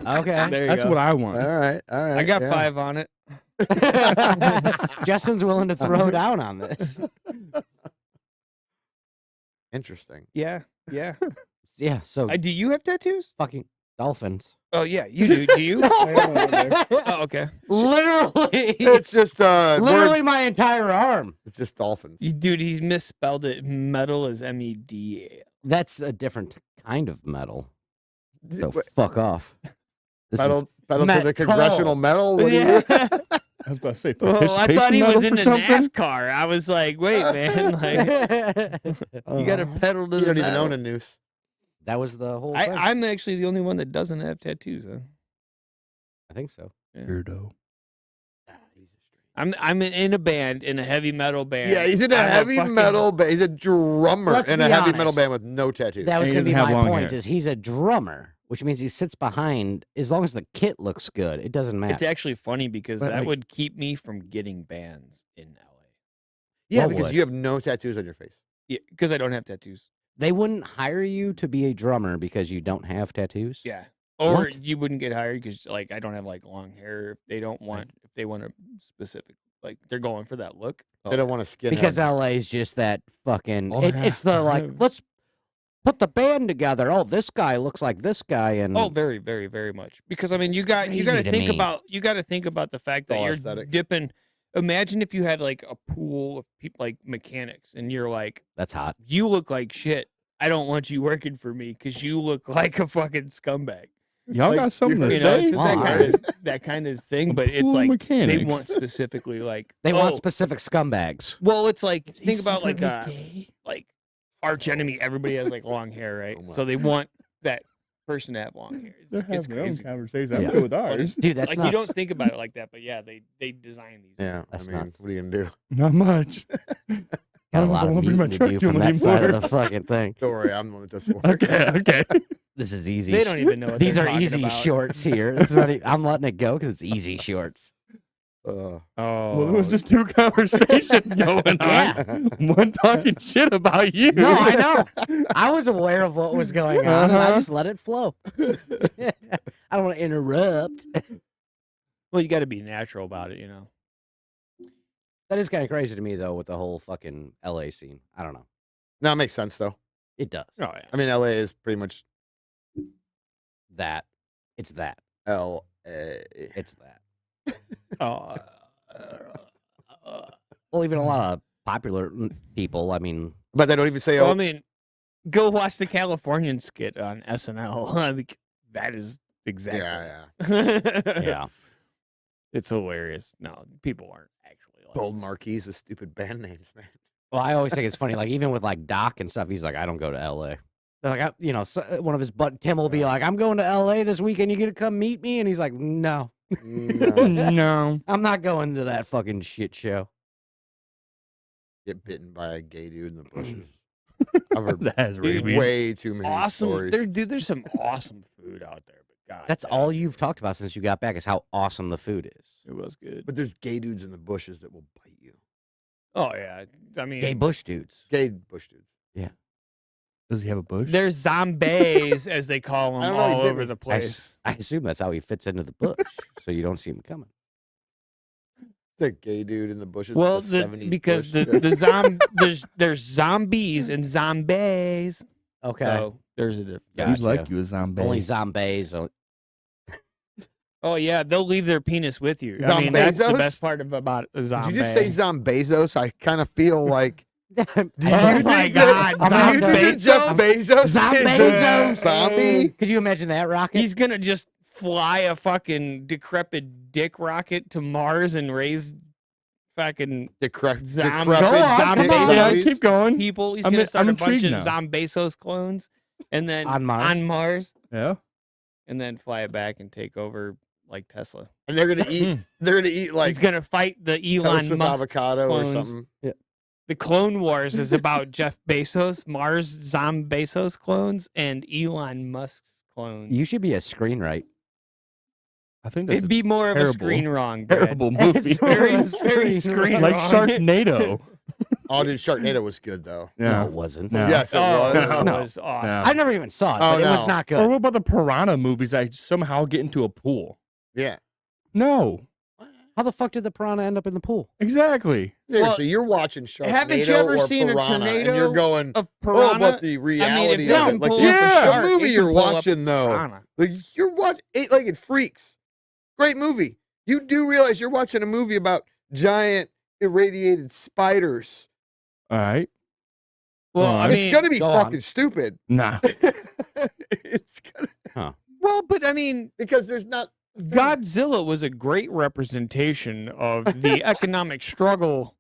Speaker 2: Okay.
Speaker 3: There you
Speaker 1: That's
Speaker 3: go.
Speaker 1: what I
Speaker 4: all
Speaker 1: want.
Speaker 4: right, all right.
Speaker 3: I got
Speaker 4: yeah.
Speaker 3: 5 on it.
Speaker 2: Justin's willing to throw down on this.
Speaker 4: Interesting.
Speaker 3: Yeah, yeah.
Speaker 2: Yeah, so
Speaker 3: Do you have tattoos?
Speaker 2: fucking dolphins.
Speaker 3: Oh yeah, you do. Do you? Oh, okay.
Speaker 2: Literally,
Speaker 4: It's just
Speaker 2: literally my entire arm.
Speaker 4: It's just dolphins.
Speaker 3: Dude, he's misspelled it. Metal is MED.
Speaker 2: That's a different kind of metal. So
Speaker 4: Wait,
Speaker 2: fuck off. This
Speaker 4: pedal,
Speaker 2: is
Speaker 4: pedal to the
Speaker 2: metal.
Speaker 4: congressional medal. What do you?
Speaker 3: Yeah.
Speaker 1: I was about to say,
Speaker 3: Well, I thought
Speaker 1: participation
Speaker 3: he was
Speaker 1: medal
Speaker 3: into
Speaker 1: for something?
Speaker 3: NASCAR. I was like, wait, man, like you got to pedal to
Speaker 4: You
Speaker 3: the
Speaker 4: don't even
Speaker 3: metal.
Speaker 4: own a noose.
Speaker 2: that was the whole thing.
Speaker 3: I'm actually the only one that doesn't have tattoos. Huh?
Speaker 2: I think so.
Speaker 1: Weirdo.
Speaker 3: I'm in a band, in a heavy metal band.
Speaker 4: Yeah, he's in a
Speaker 3: I'm
Speaker 4: heavy
Speaker 3: fucking-
Speaker 4: metal band. He's a drummer
Speaker 2: Let's
Speaker 4: in a
Speaker 2: be
Speaker 4: heavy metal
Speaker 2: honest.
Speaker 4: band with no tattoos.
Speaker 2: That was
Speaker 1: And he
Speaker 2: going to be
Speaker 1: doesn't have
Speaker 2: my
Speaker 1: long
Speaker 2: point.
Speaker 1: hair.
Speaker 2: Is he's a drummer, which means he sits behind. As long as the kit looks good, it doesn't matter.
Speaker 3: It's actually funny because
Speaker 4: But,
Speaker 3: that
Speaker 4: like-
Speaker 3: would keep me from getting bands in LA.
Speaker 4: yeah,
Speaker 2: What
Speaker 4: because
Speaker 2: would?
Speaker 4: you have no tattoos on your face.
Speaker 3: Yeah, because I don't have tattoos.
Speaker 2: They wouldn't hire you to be a drummer because you don't have tattoos.
Speaker 3: Yeah. Or
Speaker 2: What?
Speaker 3: you wouldn't get hired because like I don't have like long hair. If they don't want, if they want a specific, like they're going for that look.
Speaker 4: They don't want to skin
Speaker 2: Because LA is just that fucking.
Speaker 1: Oh,
Speaker 2: It's the like, let's put the band together. Oh, this guy looks like this guy, and
Speaker 3: Oh, very, very, very much. Because I mean, you
Speaker 2: It's
Speaker 3: got to
Speaker 2: crazy to
Speaker 3: think
Speaker 2: me.
Speaker 3: about the fact that
Speaker 4: all
Speaker 3: you're
Speaker 4: aesthetics.
Speaker 3: dipping. Imagine if you had like a pool of people like mechanics, and you're like,
Speaker 2: that's hot.
Speaker 3: you look like shit. I don't want you working for me because you look like a fucking scumbag.
Speaker 1: Y'all
Speaker 4: Like,
Speaker 1: got something to
Speaker 3: You know,
Speaker 1: say?
Speaker 3: it's
Speaker 2: Well,
Speaker 3: that kind of thing. But it's
Speaker 1: Pool
Speaker 3: like they
Speaker 1: mechanics.
Speaker 3: want specifically like
Speaker 2: They want
Speaker 3: oh,
Speaker 2: specific scumbags.
Speaker 3: Well, it's like think about like arch enemy. Everybody has like long hair, right?
Speaker 4: Oh my
Speaker 3: So they want that person to have long hair.
Speaker 1: They're
Speaker 3: It's
Speaker 1: having their own
Speaker 3: crazy.
Speaker 1: conversation. I'm
Speaker 2: Yeah.
Speaker 1: good with
Speaker 3: Funny.
Speaker 1: ours.
Speaker 2: Dude, that's
Speaker 3: Like
Speaker 2: nuts.
Speaker 3: you don't think about it like that, but yeah, they design these.
Speaker 4: Yeah,
Speaker 2: That's
Speaker 4: I mean,
Speaker 2: nuts.
Speaker 4: what are you gonna do?
Speaker 1: Not much.
Speaker 2: Got a
Speaker 1: don't
Speaker 2: lot of
Speaker 1: wanna bring my
Speaker 2: meeting to
Speaker 1: truck
Speaker 2: do
Speaker 1: to
Speaker 2: from
Speaker 1: him
Speaker 2: that side of
Speaker 1: anymore.
Speaker 2: the fucking thing.
Speaker 4: Don't worry, I'm the one that does work.
Speaker 1: Okay, okay.
Speaker 2: This is easy.
Speaker 3: They don't even know what
Speaker 2: These
Speaker 3: they're
Speaker 2: are
Speaker 3: talking
Speaker 2: easy
Speaker 3: about.
Speaker 2: shorts here. It's not I'm letting it go because it's easy shorts.
Speaker 3: Oh,
Speaker 1: Well, there was just 2 conversations going on.
Speaker 2: Yeah.
Speaker 1: One talking shit about you.
Speaker 2: No, I know. I was aware of what was going on, and I
Speaker 1: Uh-huh.
Speaker 2: just let it flow. I don't want to interrupt.
Speaker 3: well, you got to be natural about it, you know.
Speaker 2: That is kind of crazy to me, though, with the whole fucking LA scene. I don't know.
Speaker 4: No, it makes sense though.
Speaker 2: It does.
Speaker 3: Oh yeah.
Speaker 4: I mean, LA is pretty much
Speaker 2: That. It's that.
Speaker 4: LA.
Speaker 2: It's that.
Speaker 3: Oh.
Speaker 2: Well, even a lot of popular people, I mean,
Speaker 4: But they don't even say,
Speaker 3: Well,
Speaker 4: "Oh,
Speaker 3: I mean, go watch the Californian skit on SNL. I mean, that is exactly.
Speaker 4: yeah,
Speaker 2: yeah.
Speaker 3: It's hilarious. No, people aren't actually like.
Speaker 4: Gold Marquis is stupid band names, man."
Speaker 2: Well, I always think it's funny. Like, even with like Doc and stuff, he's like, I don't go to LA. They're like, one of his Tim will be like, I'm going to LA this weekend. You gonna come meet me? And he's like, no,
Speaker 4: No.
Speaker 1: No.
Speaker 2: I'm not going to that fucking shit show.
Speaker 4: Get bitten by a gay dude in the bushes. I've heard
Speaker 1: That has
Speaker 3: Dude,
Speaker 1: rabies.
Speaker 4: way too many
Speaker 3: Awesome.
Speaker 4: stories.
Speaker 3: There's some awesome food out there, but God,
Speaker 2: That's
Speaker 3: damn,
Speaker 2: all you've talked about since you got back is how awesome the food is.
Speaker 3: It was good.
Speaker 4: But there's gay dudes in the bushes that will bite you.
Speaker 3: Oh yeah, I mean,
Speaker 2: Gay bush dudes.
Speaker 4: Gay bush dudes.
Speaker 1: Does he have a bush?
Speaker 3: there's zombies as they call
Speaker 4: I
Speaker 3: them
Speaker 4: don't know, he
Speaker 3: all
Speaker 4: bit
Speaker 3: over
Speaker 4: me.
Speaker 3: the
Speaker 2: I,
Speaker 3: place.
Speaker 2: I assume that's how he fits into the bush, so you don't see him coming.
Speaker 4: The gay dude in the bushes.
Speaker 3: Well,
Speaker 4: with the 70s
Speaker 3: because
Speaker 4: bush.
Speaker 3: there's zombies and zombies.
Speaker 2: Okay.
Speaker 3: So there's a difference.
Speaker 2: Gotcha.
Speaker 1: He's like you a zombie.
Speaker 2: Only zombies.
Speaker 3: Oh yeah, they'll leave their penis with you. I mean, that's the
Speaker 4: Zombazos?
Speaker 3: best part about a
Speaker 4: Did
Speaker 3: zombie.
Speaker 4: you just say Zombazos? I kind of feel like.
Speaker 2: Oh
Speaker 3: Oh my God,
Speaker 4: Do you think that Jeff Bezos is a
Speaker 2: Zombazos.
Speaker 4: zombie?
Speaker 2: Could you imagine that, Rocket?
Speaker 3: He's gonna just fly a fucking decrepit dick rocket to Mars and raise fucking
Speaker 4: Decrepit
Speaker 3: Zom-
Speaker 4: dick
Speaker 3: Go on,
Speaker 1: Come on,
Speaker 4: babies.
Speaker 1: keep going.
Speaker 3: people. He's
Speaker 1: I'm
Speaker 3: gonna
Speaker 1: in-
Speaker 3: start
Speaker 1: I'm
Speaker 3: a bunch of
Speaker 1: intrigued now.
Speaker 3: Zombesos clones, and then
Speaker 2: On Mars?
Speaker 1: Yeah.
Speaker 3: and then fly it back and take over like Tesla.
Speaker 4: And they're gonna eat. They're gonna eat like
Speaker 3: He's gonna fight the
Speaker 4: toast
Speaker 3: Elon
Speaker 4: with
Speaker 3: Musk
Speaker 4: avocado or
Speaker 3: clones.
Speaker 4: something.
Speaker 3: The Clone Wars is about Jeff Bezos, Mars Bezos clones, and Elon Musk's clones.
Speaker 2: You should be a screenwriter.
Speaker 1: I think that's
Speaker 3: It'd be more of a
Speaker 1: terrible-
Speaker 3: screen wrong,
Speaker 1: a
Speaker 3: Brad.
Speaker 1: terrible movie.
Speaker 2: It's
Speaker 3: Very,
Speaker 2: a
Speaker 3: very
Speaker 2: screen
Speaker 3: screen
Speaker 1: like
Speaker 3: wrong.
Speaker 1: Sharknado.
Speaker 4: Oh, dude, Sharknado was good though.
Speaker 2: No,
Speaker 1: Yeah.
Speaker 2: it wasn't.
Speaker 1: No.
Speaker 4: Yes, it
Speaker 3: Oh,
Speaker 4: was.
Speaker 3: that
Speaker 2: No.
Speaker 3: was awesome.
Speaker 1: No.
Speaker 2: I never even saw it,
Speaker 4: Oh,
Speaker 2: but it was
Speaker 4: no.
Speaker 2: not
Speaker 1: Or
Speaker 2: good.
Speaker 1: what about the Piranha movies? I somehow get into a pool.
Speaker 4: Yeah.
Speaker 1: No,
Speaker 2: How the fuck did the piranha end up in the pool?
Speaker 1: exactly.
Speaker 4: Seriously, you're watching Sharknado
Speaker 3: haven't you ever
Speaker 4: or
Speaker 3: seen a
Speaker 4: Piranha, and
Speaker 3: tornado
Speaker 4: you're going,
Speaker 3: Of
Speaker 4: oh,
Speaker 3: piranha.
Speaker 4: about the reality
Speaker 3: if they
Speaker 4: of
Speaker 3: can
Speaker 4: it. Like,
Speaker 3: pull
Speaker 1: yeah,
Speaker 3: up a
Speaker 1: the
Speaker 3: shark,
Speaker 4: the
Speaker 3: it
Speaker 4: movie
Speaker 3: can
Speaker 4: you're
Speaker 3: pull up
Speaker 4: watching,
Speaker 3: a
Speaker 4: though,
Speaker 3: piranha.
Speaker 4: like you're watching Eight-Legged Freaks. Great movie. You do realize you're watching a movie about giant irradiated spiders.
Speaker 1: All right.
Speaker 3: Well,
Speaker 1: Well,
Speaker 3: I
Speaker 4: It's
Speaker 3: mean,
Speaker 4: gonna be
Speaker 2: go on.
Speaker 4: fucking stupid.
Speaker 1: Nah.
Speaker 4: It's gonna,
Speaker 3: well, but I mean,
Speaker 4: because there's not
Speaker 3: Godzilla was a great representation of the economic struggle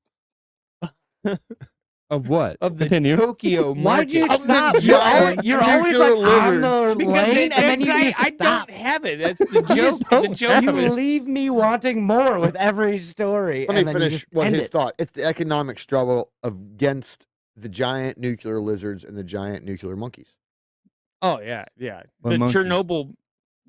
Speaker 1: Of what?
Speaker 3: of the
Speaker 1: Continue.
Speaker 3: Tokyo
Speaker 2: Why'd you
Speaker 3: market.
Speaker 4: Of the
Speaker 2: stop?
Speaker 4: giant
Speaker 2: You're always like
Speaker 4: nuclear
Speaker 2: on the
Speaker 4: lizards.
Speaker 3: Because
Speaker 2: lane, and then you just
Speaker 3: I
Speaker 2: stop.
Speaker 3: don't have it. That's the
Speaker 1: You
Speaker 3: joke. The
Speaker 1: don't
Speaker 3: joke
Speaker 2: You
Speaker 3: is
Speaker 2: leave me wanting more with every story.
Speaker 4: Let
Speaker 2: and
Speaker 4: me
Speaker 2: then you
Speaker 4: finish
Speaker 2: just
Speaker 4: what
Speaker 2: end
Speaker 4: his
Speaker 2: it.
Speaker 4: thought. It's the economic struggle against the giant nuclear lizards and the giant nuclear monkeys.
Speaker 3: Oh yeah, yeah.
Speaker 1: What
Speaker 3: The
Speaker 1: monkeys?
Speaker 3: Chernobyl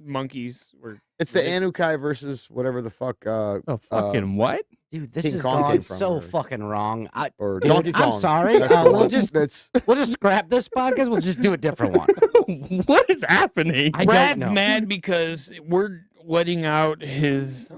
Speaker 3: monkeys were.
Speaker 4: It's the
Speaker 3: Right.
Speaker 4: Anukai versus whatever the fuck,
Speaker 1: Oh, fucking what?
Speaker 2: Dude, this
Speaker 4: King
Speaker 2: has
Speaker 4: Kong
Speaker 2: gone
Speaker 4: came from,
Speaker 2: so
Speaker 4: or-
Speaker 2: fucking wrong.
Speaker 4: or
Speaker 2: Dude,
Speaker 4: Donkey Kong.
Speaker 2: I'm sorry.
Speaker 4: That's the
Speaker 2: We'll
Speaker 4: one.
Speaker 2: just
Speaker 4: That's
Speaker 2: scrap this podcast. We'll just do a different one.
Speaker 1: What is happening?
Speaker 2: I don't
Speaker 3: Brad's
Speaker 2: know.
Speaker 3: mad because we're letting out his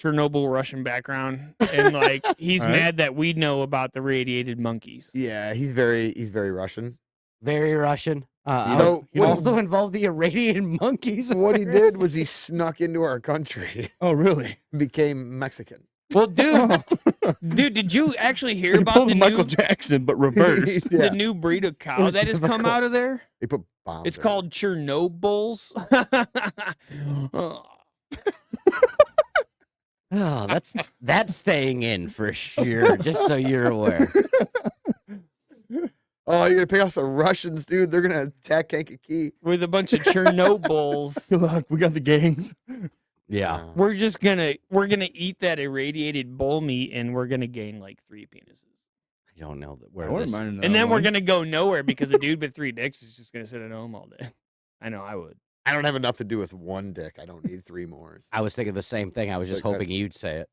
Speaker 3: Chernobyl Russian background, and like he's
Speaker 1: All right.
Speaker 3: mad that we know about the radiated monkeys.
Speaker 4: yeah. He's very Russian.
Speaker 2: Very Russian. I
Speaker 4: know,
Speaker 2: was
Speaker 4: what
Speaker 2: also involved the irradiated monkeys.
Speaker 4: What he did was he snuck into our country,
Speaker 1: Oh, really?
Speaker 4: became Mexican.
Speaker 3: Well, dude, did you actually hear
Speaker 1: He
Speaker 3: about
Speaker 1: pulled
Speaker 3: the
Speaker 1: Michael
Speaker 3: new
Speaker 1: Jackson, but reversed.
Speaker 3: the
Speaker 4: Yeah.
Speaker 3: new breed of cow
Speaker 1: was
Speaker 3: that has come
Speaker 1: difficult.
Speaker 3: out of there?
Speaker 4: They put bombs.
Speaker 3: It's
Speaker 4: in it.
Speaker 3: called Chernobyls. Oh,
Speaker 2: Oh, that's staying in for sure. Just so you're aware.
Speaker 4: Oh, you're gonna pick off some Russians, dude. They're gonna attack Kankakee.
Speaker 3: with a bunch of Chernobyls.
Speaker 1: Good luck. We got the gangs.
Speaker 2: Yeah.
Speaker 3: We're gonna eat that irradiated bull meat, and we're gonna gain like 3 penises.
Speaker 2: I don't know that where
Speaker 1: I wouldn't
Speaker 2: this.
Speaker 1: mind
Speaker 3: And
Speaker 1: another
Speaker 3: then we're
Speaker 1: one.
Speaker 3: gonna go nowhere because a dude with 3 dicks is just gonna sit at home all day. I know I would.
Speaker 4: I don't have enough to do with one dick. I don't need 3 more.
Speaker 2: I was thinking the same thing. I was just
Speaker 4: Like,
Speaker 2: hoping
Speaker 4: that's-
Speaker 2: you'd say it.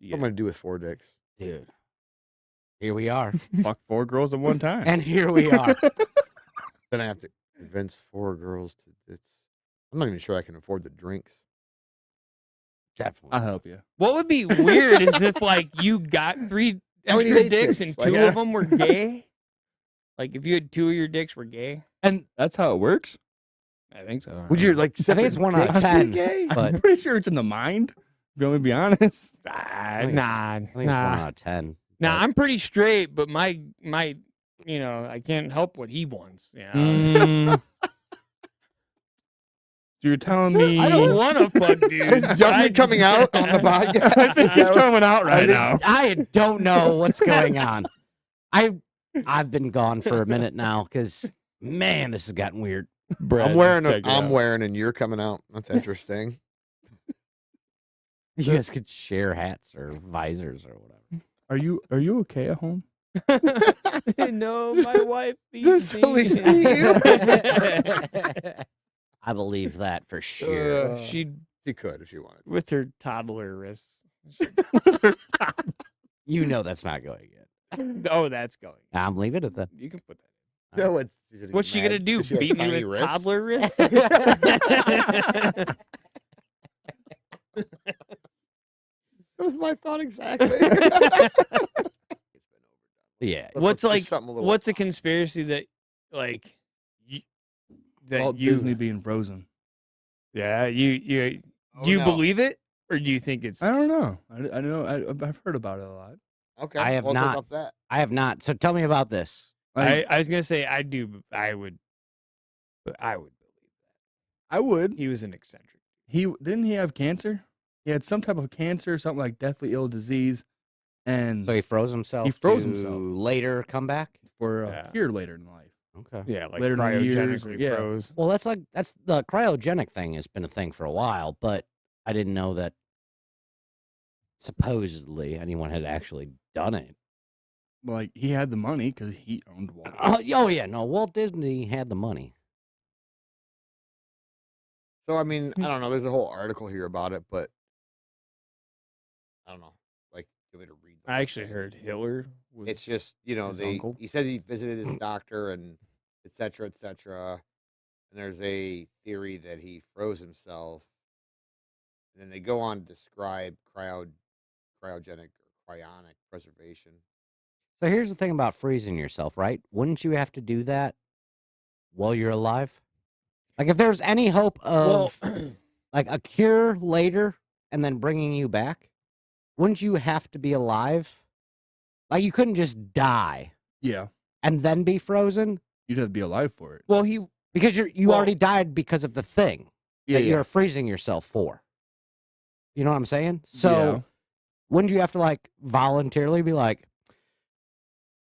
Speaker 4: What am I gonna do with 4 dicks?
Speaker 2: Dude. Here we are.
Speaker 1: Fuck 4 girls at one time.
Speaker 2: And here we are.
Speaker 4: Then I have to convince 4 girls to. I'm not even sure I can afford the drinks.
Speaker 2: Definitely.
Speaker 1: I'll help you.
Speaker 3: What would be weird is if like you got 3
Speaker 4: How many
Speaker 3: extra
Speaker 4: dates
Speaker 3: dicks
Speaker 4: chicks?
Speaker 3: and
Speaker 4: Like,
Speaker 3: 2 of them were gay. Like if you had 2 of your dicks were gay.
Speaker 1: And that's how it works?
Speaker 3: I think so.
Speaker 4: Would you like?
Speaker 2: I think it's 1 out of 10.
Speaker 4: Gay?
Speaker 2: But
Speaker 1: I'm pretty sure it's in the mind. If you want me to be honest.
Speaker 2: I think it's-
Speaker 3: Nah,
Speaker 2: I think it's 1 out of 10.
Speaker 3: Nah,
Speaker 2: but-
Speaker 3: I'm pretty straight, but my you know, I can't help what he wants. You know?
Speaker 1: Mm. So you're telling me
Speaker 3: I don't want to fuck dudes.
Speaker 4: Is Justin coming out on the podcast?
Speaker 1: I think he's coming out right now.
Speaker 2: I don't know what's going on. I've been gone for a minute now because man, this has gotten weird.
Speaker 3: Brad,
Speaker 4: I'm wearing
Speaker 3: check it out.
Speaker 4: wearing, and you're coming out. That's interesting.
Speaker 2: You guys could share hats or visors or whatever.
Speaker 1: Are you okay at home?
Speaker 3: No, my wife
Speaker 4: Does
Speaker 3: beats
Speaker 4: Elise
Speaker 3: me.
Speaker 4: beat you?
Speaker 2: I believe that for sure.
Speaker 3: She
Speaker 4: She could if she wanted.
Speaker 3: with her toddler wrists.
Speaker 2: You know that's not going good.
Speaker 3: Oh, that's going.
Speaker 2: I'm leaving it then.
Speaker 3: You can put that.
Speaker 4: No,
Speaker 3: What's she gonna do? Beat me with toddler wrists?
Speaker 4: That was my thought exactly.
Speaker 2: Yeah.
Speaker 3: What's
Speaker 4: Let's do
Speaker 3: like?
Speaker 4: something a little-
Speaker 3: What's a conspiracy that like? That
Speaker 1: Walt
Speaker 3: you
Speaker 1: Disney being frozen.
Speaker 3: Yeah, you
Speaker 4: Oh,
Speaker 3: do you
Speaker 4: no.
Speaker 3: believe it or do you think it's?
Speaker 1: I don't know. I know. I've heard about it a lot.
Speaker 4: Okay,
Speaker 2: I have
Speaker 4: well, let's
Speaker 2: not.
Speaker 4: look up that.
Speaker 2: I have not. So tell me about this.
Speaker 3: I was gonna say I do. I would. But I would believe
Speaker 1: I would.
Speaker 3: that he was an eccentric.
Speaker 1: Didn't he have cancer? He had some type of cancer, something like deathly ill disease, and
Speaker 2: So he froze himself.
Speaker 1: He froze
Speaker 2: to
Speaker 1: himself.
Speaker 2: Later come back.
Speaker 1: for a
Speaker 3: Yeah.
Speaker 1: cure later in life.
Speaker 2: Okay.
Speaker 3: Yeah, like
Speaker 1: Later in the years,
Speaker 3: cryogenically
Speaker 1: yeah.
Speaker 3: froze.
Speaker 2: Well, that's the cryogenic thing has been a thing for a while, but I didn't know that supposedly anyone had actually done it.
Speaker 1: Like he had the money because he owned Walt.
Speaker 2: Oh yeah, no, Walt Disney had the money.
Speaker 4: So I mean, I don't know. There's a whole article here about it, but I don't know. Like, do you want me to read? the
Speaker 3: I
Speaker 4: whole
Speaker 3: actually
Speaker 4: thing?
Speaker 3: heard Hitler was.
Speaker 4: It's just
Speaker 3: his uncle.
Speaker 4: he says he visited his doctor and et cetera, et cetera. And there's a theory that he froze himself. And then they go on to describe cryogenic or cryonic preservation.
Speaker 2: So here's the thing about freezing yourself, right? Wouldn't you have to do that while you're alive? Like if there's any hope of like a cure later and then bringing you back, wouldn't you have to be alive? Like you couldn't just die
Speaker 1: Yeah,
Speaker 2: and then be frozen
Speaker 1: you'd have to be alive for it.
Speaker 3: well, he
Speaker 2: because you
Speaker 3: Well-
Speaker 2: already died because of the thing
Speaker 1: Yeah,
Speaker 2: that you're freezing yourself for. You know what I'm saying? So
Speaker 1: Yeah.
Speaker 2: wouldn't you have to like voluntarily be like,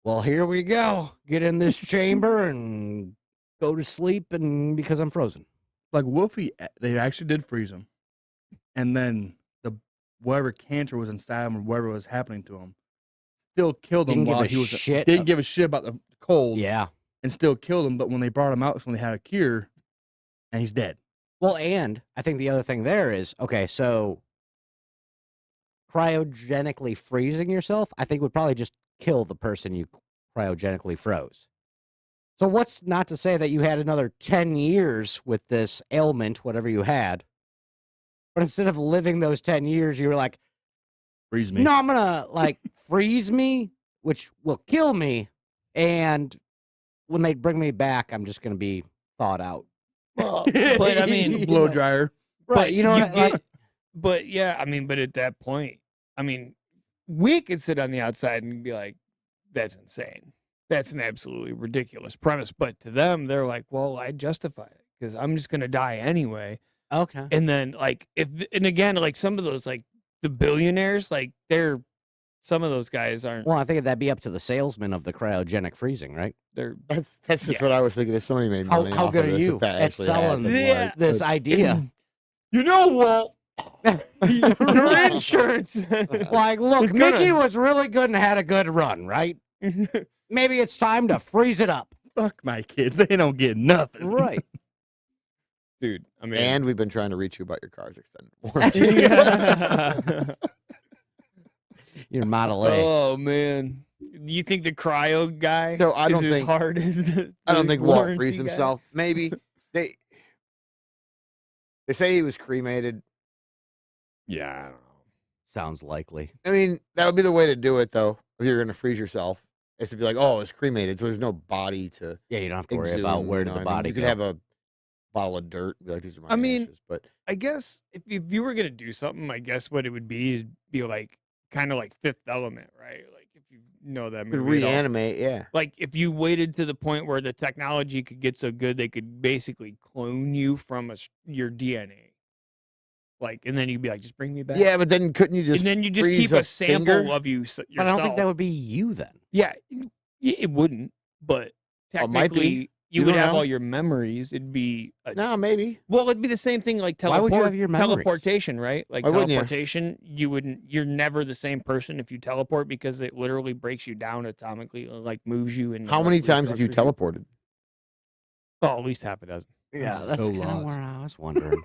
Speaker 2: well, here we go. Get in this chamber and go to sleep and because I'm frozen.
Speaker 1: Like Wolfie, they actually did freeze him, and then whatever cancer was inside him or whatever was happening to him, still killed him
Speaker 2: Didn't give
Speaker 1: while
Speaker 2: a
Speaker 1: he was
Speaker 2: shit.
Speaker 1: Didn't give a shit about the cold,
Speaker 2: Yeah.
Speaker 1: and still killed him. But when they brought him out, it's when they had a cure, and he's dead.
Speaker 2: Well, and I think the other thing there is, okay, so cryogenically freezing yourself, I think would probably just kill the person you cryogenically froze. So what's not to say that you had another 10 years with this ailment, whatever you had, but instead of living those 10 years, you were like,
Speaker 1: Freeze me.
Speaker 2: no, I'm going to like freeze me, which will kill me. And when they bring me back, I'm just going to be thawed out.
Speaker 3: but I mean,
Speaker 1: blow dryer.
Speaker 2: Right. You know what I like,
Speaker 3: but yeah, I mean, but at that point, I mean, we could sit on the outside and be like, that's insane. That's an absolutely ridiculous premise. But to them, they're like, well, I justify it because I'm just going to die anyway.
Speaker 2: okay.
Speaker 3: And then, like, and again, like some of those, like the billionaires, like some of those guys aren't,
Speaker 2: Well, I think that'd be up to the salesman of the cryogenic freezing, right?
Speaker 3: they're,
Speaker 4: That's just
Speaker 3: Yeah.
Speaker 4: what I was thinking. If somebody made money
Speaker 2: How
Speaker 4: off
Speaker 2: good
Speaker 4: of
Speaker 2: are
Speaker 4: this,
Speaker 2: you
Speaker 4: if that
Speaker 2: at
Speaker 4: actually
Speaker 2: selling
Speaker 4: happened,
Speaker 3: Yeah.
Speaker 4: like,
Speaker 2: this idea?
Speaker 3: you know, Walt, your insurance.
Speaker 2: Like, look,
Speaker 3: It's gonna-
Speaker 2: Mickey was really good and had a good run, right? Maybe it's time to freeze it up.
Speaker 1: Fuck my kids. They don't get nothing.
Speaker 2: Right.
Speaker 3: Dude, I mean,
Speaker 4: and we've been trying to reach you about your car's extended warranty.
Speaker 2: Your Model A.
Speaker 3: oh man, you think the cryo guy?
Speaker 4: No, I don't
Speaker 3: is as
Speaker 4: think-
Speaker 3: hard as the
Speaker 4: I don't
Speaker 3: the
Speaker 4: think Walt
Speaker 3: warranty
Speaker 4: frees
Speaker 3: guy?
Speaker 4: himself. Maybe they say he was cremated.
Speaker 3: Yeah, I don't know.
Speaker 2: Sounds likely.
Speaker 4: I mean, that would be the way to do it, though. If you're going to freeze yourself, is to be like, oh, it's cremated, so there's no body to
Speaker 2: Yeah, you don't have to worry
Speaker 4: exhume,
Speaker 2: about where
Speaker 4: you
Speaker 2: did
Speaker 4: know
Speaker 2: the
Speaker 4: what I mean?
Speaker 2: body
Speaker 4: You
Speaker 2: go.
Speaker 4: could have a bottle of dirt, and be like, these are my
Speaker 3: I mean,
Speaker 4: ashes. But
Speaker 3: I guess if you were gonna do something, I guess what it would be is be like kind of like Fifth Element, right? Like if you know that
Speaker 4: you could
Speaker 3: movie at all.
Speaker 4: reanimate, yeah.
Speaker 3: Like if you waited to the point where the technology could get so good they could basically clone you from your DNA, like, and then you'd be like, just bring me back.
Speaker 4: Yeah, but then couldn't you just
Speaker 3: and then you just
Speaker 4: freeze
Speaker 3: keep a sample
Speaker 4: finger?
Speaker 3: of you yourself.
Speaker 2: But I don't think that would be you then.
Speaker 3: Yeah, it wouldn't. But
Speaker 4: Oh, it might be.
Speaker 3: technically, you
Speaker 4: You
Speaker 3: would
Speaker 4: don't
Speaker 3: have
Speaker 4: know?
Speaker 3: all your memories. It'd be
Speaker 4: No, maybe.
Speaker 3: well, it'd be the same thing like
Speaker 2: Why would you have your memories?
Speaker 3: teleportation, right? Like
Speaker 4: Why wouldn't you?
Speaker 3: teleportation, you're never the same person if you teleport because it literally breaks you down atomically, like moves you and
Speaker 4: How many times have you
Speaker 3: restructures
Speaker 4: teleported?
Speaker 3: Oh, at least half a dozen.
Speaker 2: Yeah,
Speaker 1: I'm
Speaker 2: that's
Speaker 1: so
Speaker 2: kind of
Speaker 1: lost.
Speaker 2: where I was wondering.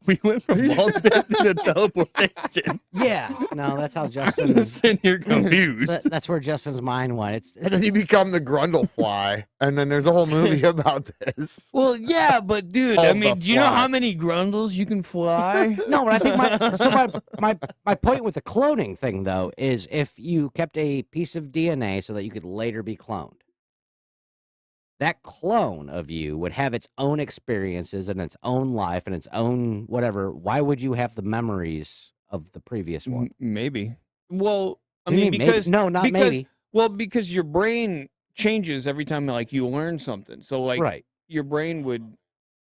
Speaker 1: We went from wall spin to teleportation.
Speaker 2: Yeah, no, that's how
Speaker 1: I'm
Speaker 2: Justin.
Speaker 1: just sitting here confused.
Speaker 2: That's where Justin's mind went.
Speaker 4: And then you become the Grundlefly, and then there's a whole movie about this.
Speaker 3: Well, yeah, but dude, I
Speaker 4: Called
Speaker 3: mean,
Speaker 4: the
Speaker 3: do you know how
Speaker 4: fly.
Speaker 3: many grundles you can fly?
Speaker 2: No, but I think my point with the cloning thing though is if you kept a piece of DNA so that you could later be cloned, that clone of you would have its own experiences and its own life and its own whatever. Why would you have the memories of the previous one?
Speaker 3: Maybe. Well, I
Speaker 2: What do you
Speaker 3: mean,
Speaker 2: maybe?
Speaker 3: because
Speaker 2: No, not
Speaker 3: because
Speaker 2: maybe.
Speaker 3: well, because your brain changes every time like you learn something. So like
Speaker 2: Right.
Speaker 3: your brain would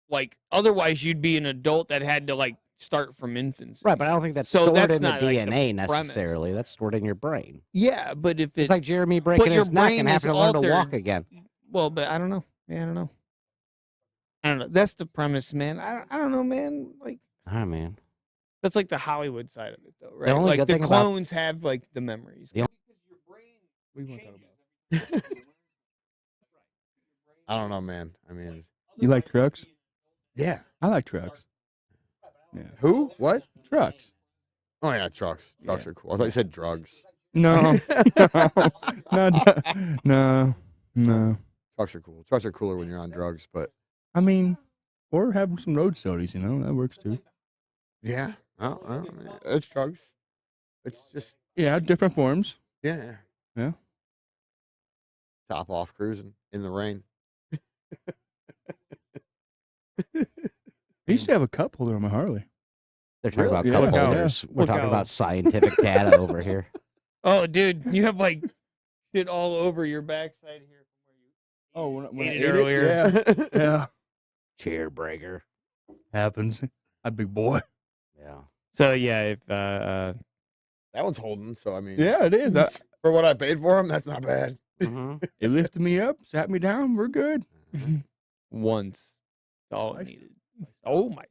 Speaker 3: like otherwise you'd be an adult that had to like start from infancy.
Speaker 2: Right, but I don't think that's
Speaker 3: So
Speaker 2: stored
Speaker 3: that's
Speaker 2: in the
Speaker 3: not, like, the
Speaker 2: DNA
Speaker 3: premise.
Speaker 2: necessarily. That's stored in your brain.
Speaker 3: Yeah, but if
Speaker 2: It's
Speaker 3: it
Speaker 2: like Jeremy breaking
Speaker 3: your
Speaker 2: his neck
Speaker 3: brain
Speaker 2: and
Speaker 3: is
Speaker 2: having to learn to walk
Speaker 3: altered.
Speaker 2: again.
Speaker 3: well, but I don't know. Yeah, I don't know. I don't know. That's the premise, man. I don't know, man. Like
Speaker 2: Oh man.
Speaker 3: that's like the Hollywood side of it, though, right?
Speaker 2: only
Speaker 3: Like
Speaker 2: good
Speaker 3: the
Speaker 2: thing about-
Speaker 3: clones have like the memories.
Speaker 2: The
Speaker 1: What do you want to talk about?
Speaker 4: I don't know, man. I mean,
Speaker 1: You like trucks?
Speaker 4: yeah.
Speaker 1: I like trucks. Yeah,
Speaker 4: Who? What?
Speaker 1: trucks.
Speaker 4: Oh yeah, trucks. Trucks
Speaker 1: Yeah.
Speaker 4: are cool. I thought you said drugs.
Speaker 1: No, no.
Speaker 4: Trucks are cool. Trucks are cooler when you're on drugs, but
Speaker 1: I mean, or have some road stories. You know, that works too.
Speaker 4: yeah. Oh, I mean, it's drugs. It's just
Speaker 1: Yeah, different forms.
Speaker 4: yeah.
Speaker 1: Yeah.
Speaker 4: Top off cruising in the rain.
Speaker 1: I used to have a cup holder on my Harley.
Speaker 2: They're talking about
Speaker 4: Really?
Speaker 2: cup
Speaker 1: Yeah.
Speaker 2: holders. We're
Speaker 3: Look
Speaker 2: talking
Speaker 3: out.
Speaker 2: about scientific data over here.
Speaker 3: Oh, dude, you have like shit all over your backside here.
Speaker 1: Oh, when I
Speaker 3: Ate
Speaker 1: ate
Speaker 3: it earlier.
Speaker 1: Yeah, yeah.
Speaker 2: Chair breaker.
Speaker 1: Happens. A big boy.
Speaker 2: Yeah.
Speaker 3: So yeah, if
Speaker 4: That one's holding, so I mean,
Speaker 1: Yeah, it is.
Speaker 4: for what I paid for him, that's not bad.
Speaker 2: Mhm.
Speaker 1: It lifted me up, sat me down. We're good.
Speaker 3: once, that's all I
Speaker 1: Nice.
Speaker 3: needed. Oh my!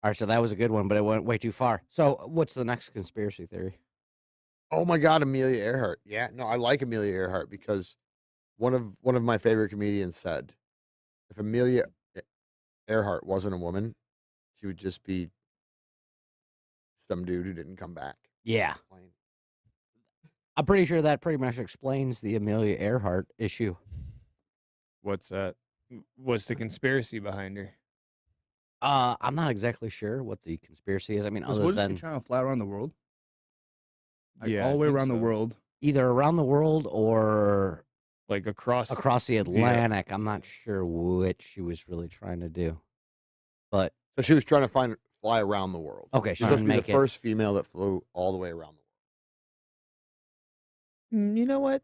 Speaker 2: All right, so that was a good one, but it went way too far. So, what's the next conspiracy theory?
Speaker 4: Oh my God, Amelia Earhart. Yeah, no, I like Amelia Earhart because one of my favorite comedians said, if Amelia Earhart wasn't a woman, she would just be some dude who didn't come back.
Speaker 2: Yeah. I'm pretty sure that pretty much explains the Amelia Earhart issue.
Speaker 3: What's that? What's the conspiracy behind her?
Speaker 2: I'm not exactly sure what the conspiracy is. I mean, other
Speaker 1: Was
Speaker 2: than
Speaker 1: she trying to fly around the world? Like
Speaker 3: Yeah,
Speaker 1: all
Speaker 3: I
Speaker 1: the way
Speaker 3: think
Speaker 1: around the
Speaker 3: so.
Speaker 1: world.
Speaker 2: either around the world or
Speaker 3: Like across
Speaker 2: the Atlantic. I'm not sure which she was really trying to do. But
Speaker 4: So she was trying to fly around the world.
Speaker 2: okay,
Speaker 4: She's
Speaker 2: she's
Speaker 4: supposed
Speaker 2: trying
Speaker 4: to
Speaker 2: to
Speaker 4: be
Speaker 2: make
Speaker 4: the
Speaker 2: it.
Speaker 4: first female that flew all the way around the world.
Speaker 3: You know what?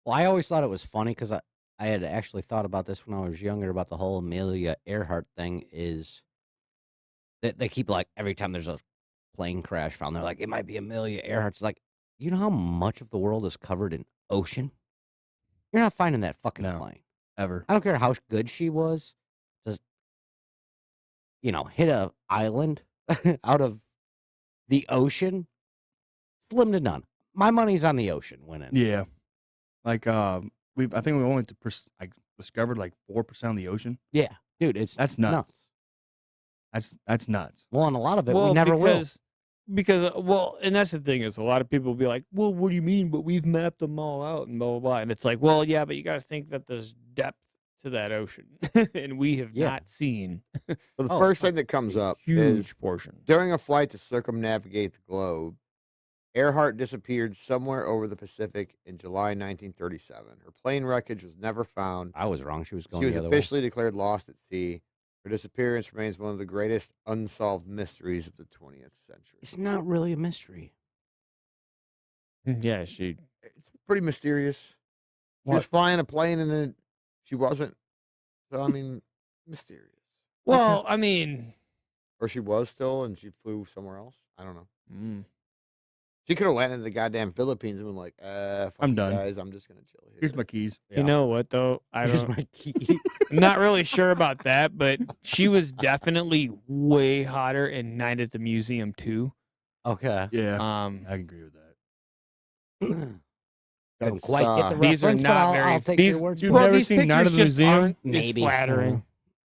Speaker 2: Well, I always thought it was funny because I had actually thought about this when I was younger about the whole Amelia Earhart thing. Is that they keep like every time there's a plane crash found, they're like it might be Amelia Earhart's. Like, you know how much of the world is covered in ocean? You're not finding that fucking
Speaker 1: No.
Speaker 2: plane.
Speaker 1: Ever.
Speaker 2: I don't care how good she was. Just hit a island out of the ocean. Slim to none. My money's on the ocean winning.
Speaker 1: Yeah. Like I think we only discovered like 4% of the ocean.
Speaker 2: Yeah, dude, it's
Speaker 1: That's nuts. That's nuts.
Speaker 2: Well, and a lot of it we never will.
Speaker 3: Because well, and that's the thing is a lot of people will be like, well, what do you mean? But we've mapped them all out and blah blah blah. And it's like, well, yeah, but you got to think that there's depth to that ocean, and we have
Speaker 2: Yeah.
Speaker 3: not seen
Speaker 4: So the
Speaker 2: Oh,
Speaker 4: first
Speaker 2: oh,
Speaker 4: thing that comes up
Speaker 3: huge
Speaker 4: is
Speaker 3: portion.
Speaker 4: during a flight to circumnavigate the globe, Earhart disappeared somewhere over the Pacific in July 1937. Her plane wreckage was never found.
Speaker 2: I was wrong. She was going
Speaker 4: She was
Speaker 2: the other way.
Speaker 4: officially declared lost at sea. Her disappearance remains one of the greatest unsolved mysteries of the 20th century.
Speaker 2: It's not really a mystery.
Speaker 3: Yeah, she.
Speaker 4: It's pretty mysterious. She was
Speaker 1: What?
Speaker 4: flying a plane and then she wasn't. So, I mean, mysterious.
Speaker 3: Well, I mean,
Speaker 4: Or she was still and she flew somewhere else. I don't know. She could have landed in the goddamn Philippines and been like, fuck
Speaker 1: I'm
Speaker 4: you
Speaker 1: done.
Speaker 4: guys, I'm just gonna chill here.
Speaker 1: Here's my keys.
Speaker 3: You know what though? I
Speaker 2: Here's
Speaker 3: don't.
Speaker 2: my key.
Speaker 3: I'm not really sure about that, but she was definitely way hotter in Night at the Museum too.
Speaker 2: Okay.
Speaker 1: Yeah,
Speaker 3: Um,
Speaker 1: I can agree with that.
Speaker 2: Couldn't
Speaker 4: That's,
Speaker 2: quite get the
Speaker 3: these are
Speaker 2: reference, but
Speaker 3: not
Speaker 2: I'll,
Speaker 3: very.
Speaker 2: I'll take
Speaker 3: these,
Speaker 2: your words.
Speaker 1: You've
Speaker 2: for it.
Speaker 3: well,
Speaker 1: never
Speaker 3: these
Speaker 1: seen Night
Speaker 3: pictures
Speaker 1: at the
Speaker 3: just
Speaker 1: Museum?
Speaker 3: aren't as
Speaker 2: Maybe.
Speaker 3: flattering.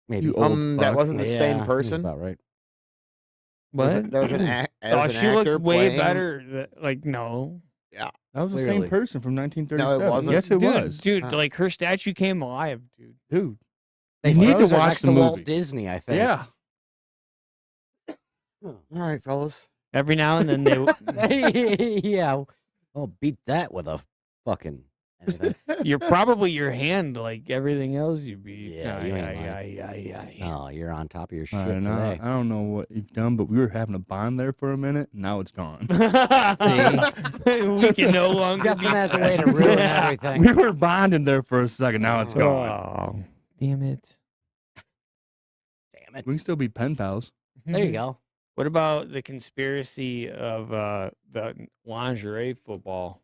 Speaker 2: Maybe.
Speaker 1: You old
Speaker 4: that
Speaker 1: fuck.
Speaker 4: wasn't the
Speaker 2: Yeah,
Speaker 4: same
Speaker 2: that's
Speaker 4: person.
Speaker 2: about right.
Speaker 3: What?
Speaker 4: There was an,
Speaker 3: Oh,
Speaker 4: an
Speaker 3: she
Speaker 4: actor
Speaker 3: looked way
Speaker 4: playing-
Speaker 3: better. Like no,
Speaker 1: That was the
Speaker 2: Clearly.
Speaker 1: same person from 1937.
Speaker 4: wasn't.
Speaker 1: Yes, it
Speaker 3: dude,
Speaker 1: was.
Speaker 3: dude.
Speaker 4: Huh.
Speaker 3: Like her statue came alive, dude.
Speaker 1: Dude.
Speaker 2: They
Speaker 1: You need to
Speaker 2: froze her
Speaker 1: watch
Speaker 2: next
Speaker 1: the
Speaker 2: to Walt
Speaker 1: movie.
Speaker 2: Disney, I think.
Speaker 1: Yeah.
Speaker 4: All right, fellas.
Speaker 3: Every now and then they.
Speaker 2: Yeah. Oh, beat that with a fucking anything.
Speaker 3: You're probably your hand, like everything else you beat.
Speaker 2: Yeah, you ain't lying.
Speaker 3: yeah.
Speaker 2: Oh, you're on top of your shit
Speaker 1: I don't know.
Speaker 2: today.
Speaker 1: I don't know what you've done, but we were having a bond there for a minute. Now it's gone.
Speaker 3: We can no longer.
Speaker 2: Justin
Speaker 3: be
Speaker 2: has a way to ruin everything.
Speaker 1: We were bonding there for a second. Now it's gone.
Speaker 3: Oh, damn it!
Speaker 2: Damn it.
Speaker 1: We can still be pen pals.
Speaker 2: There you go.
Speaker 3: What about the conspiracy of the lingerie football?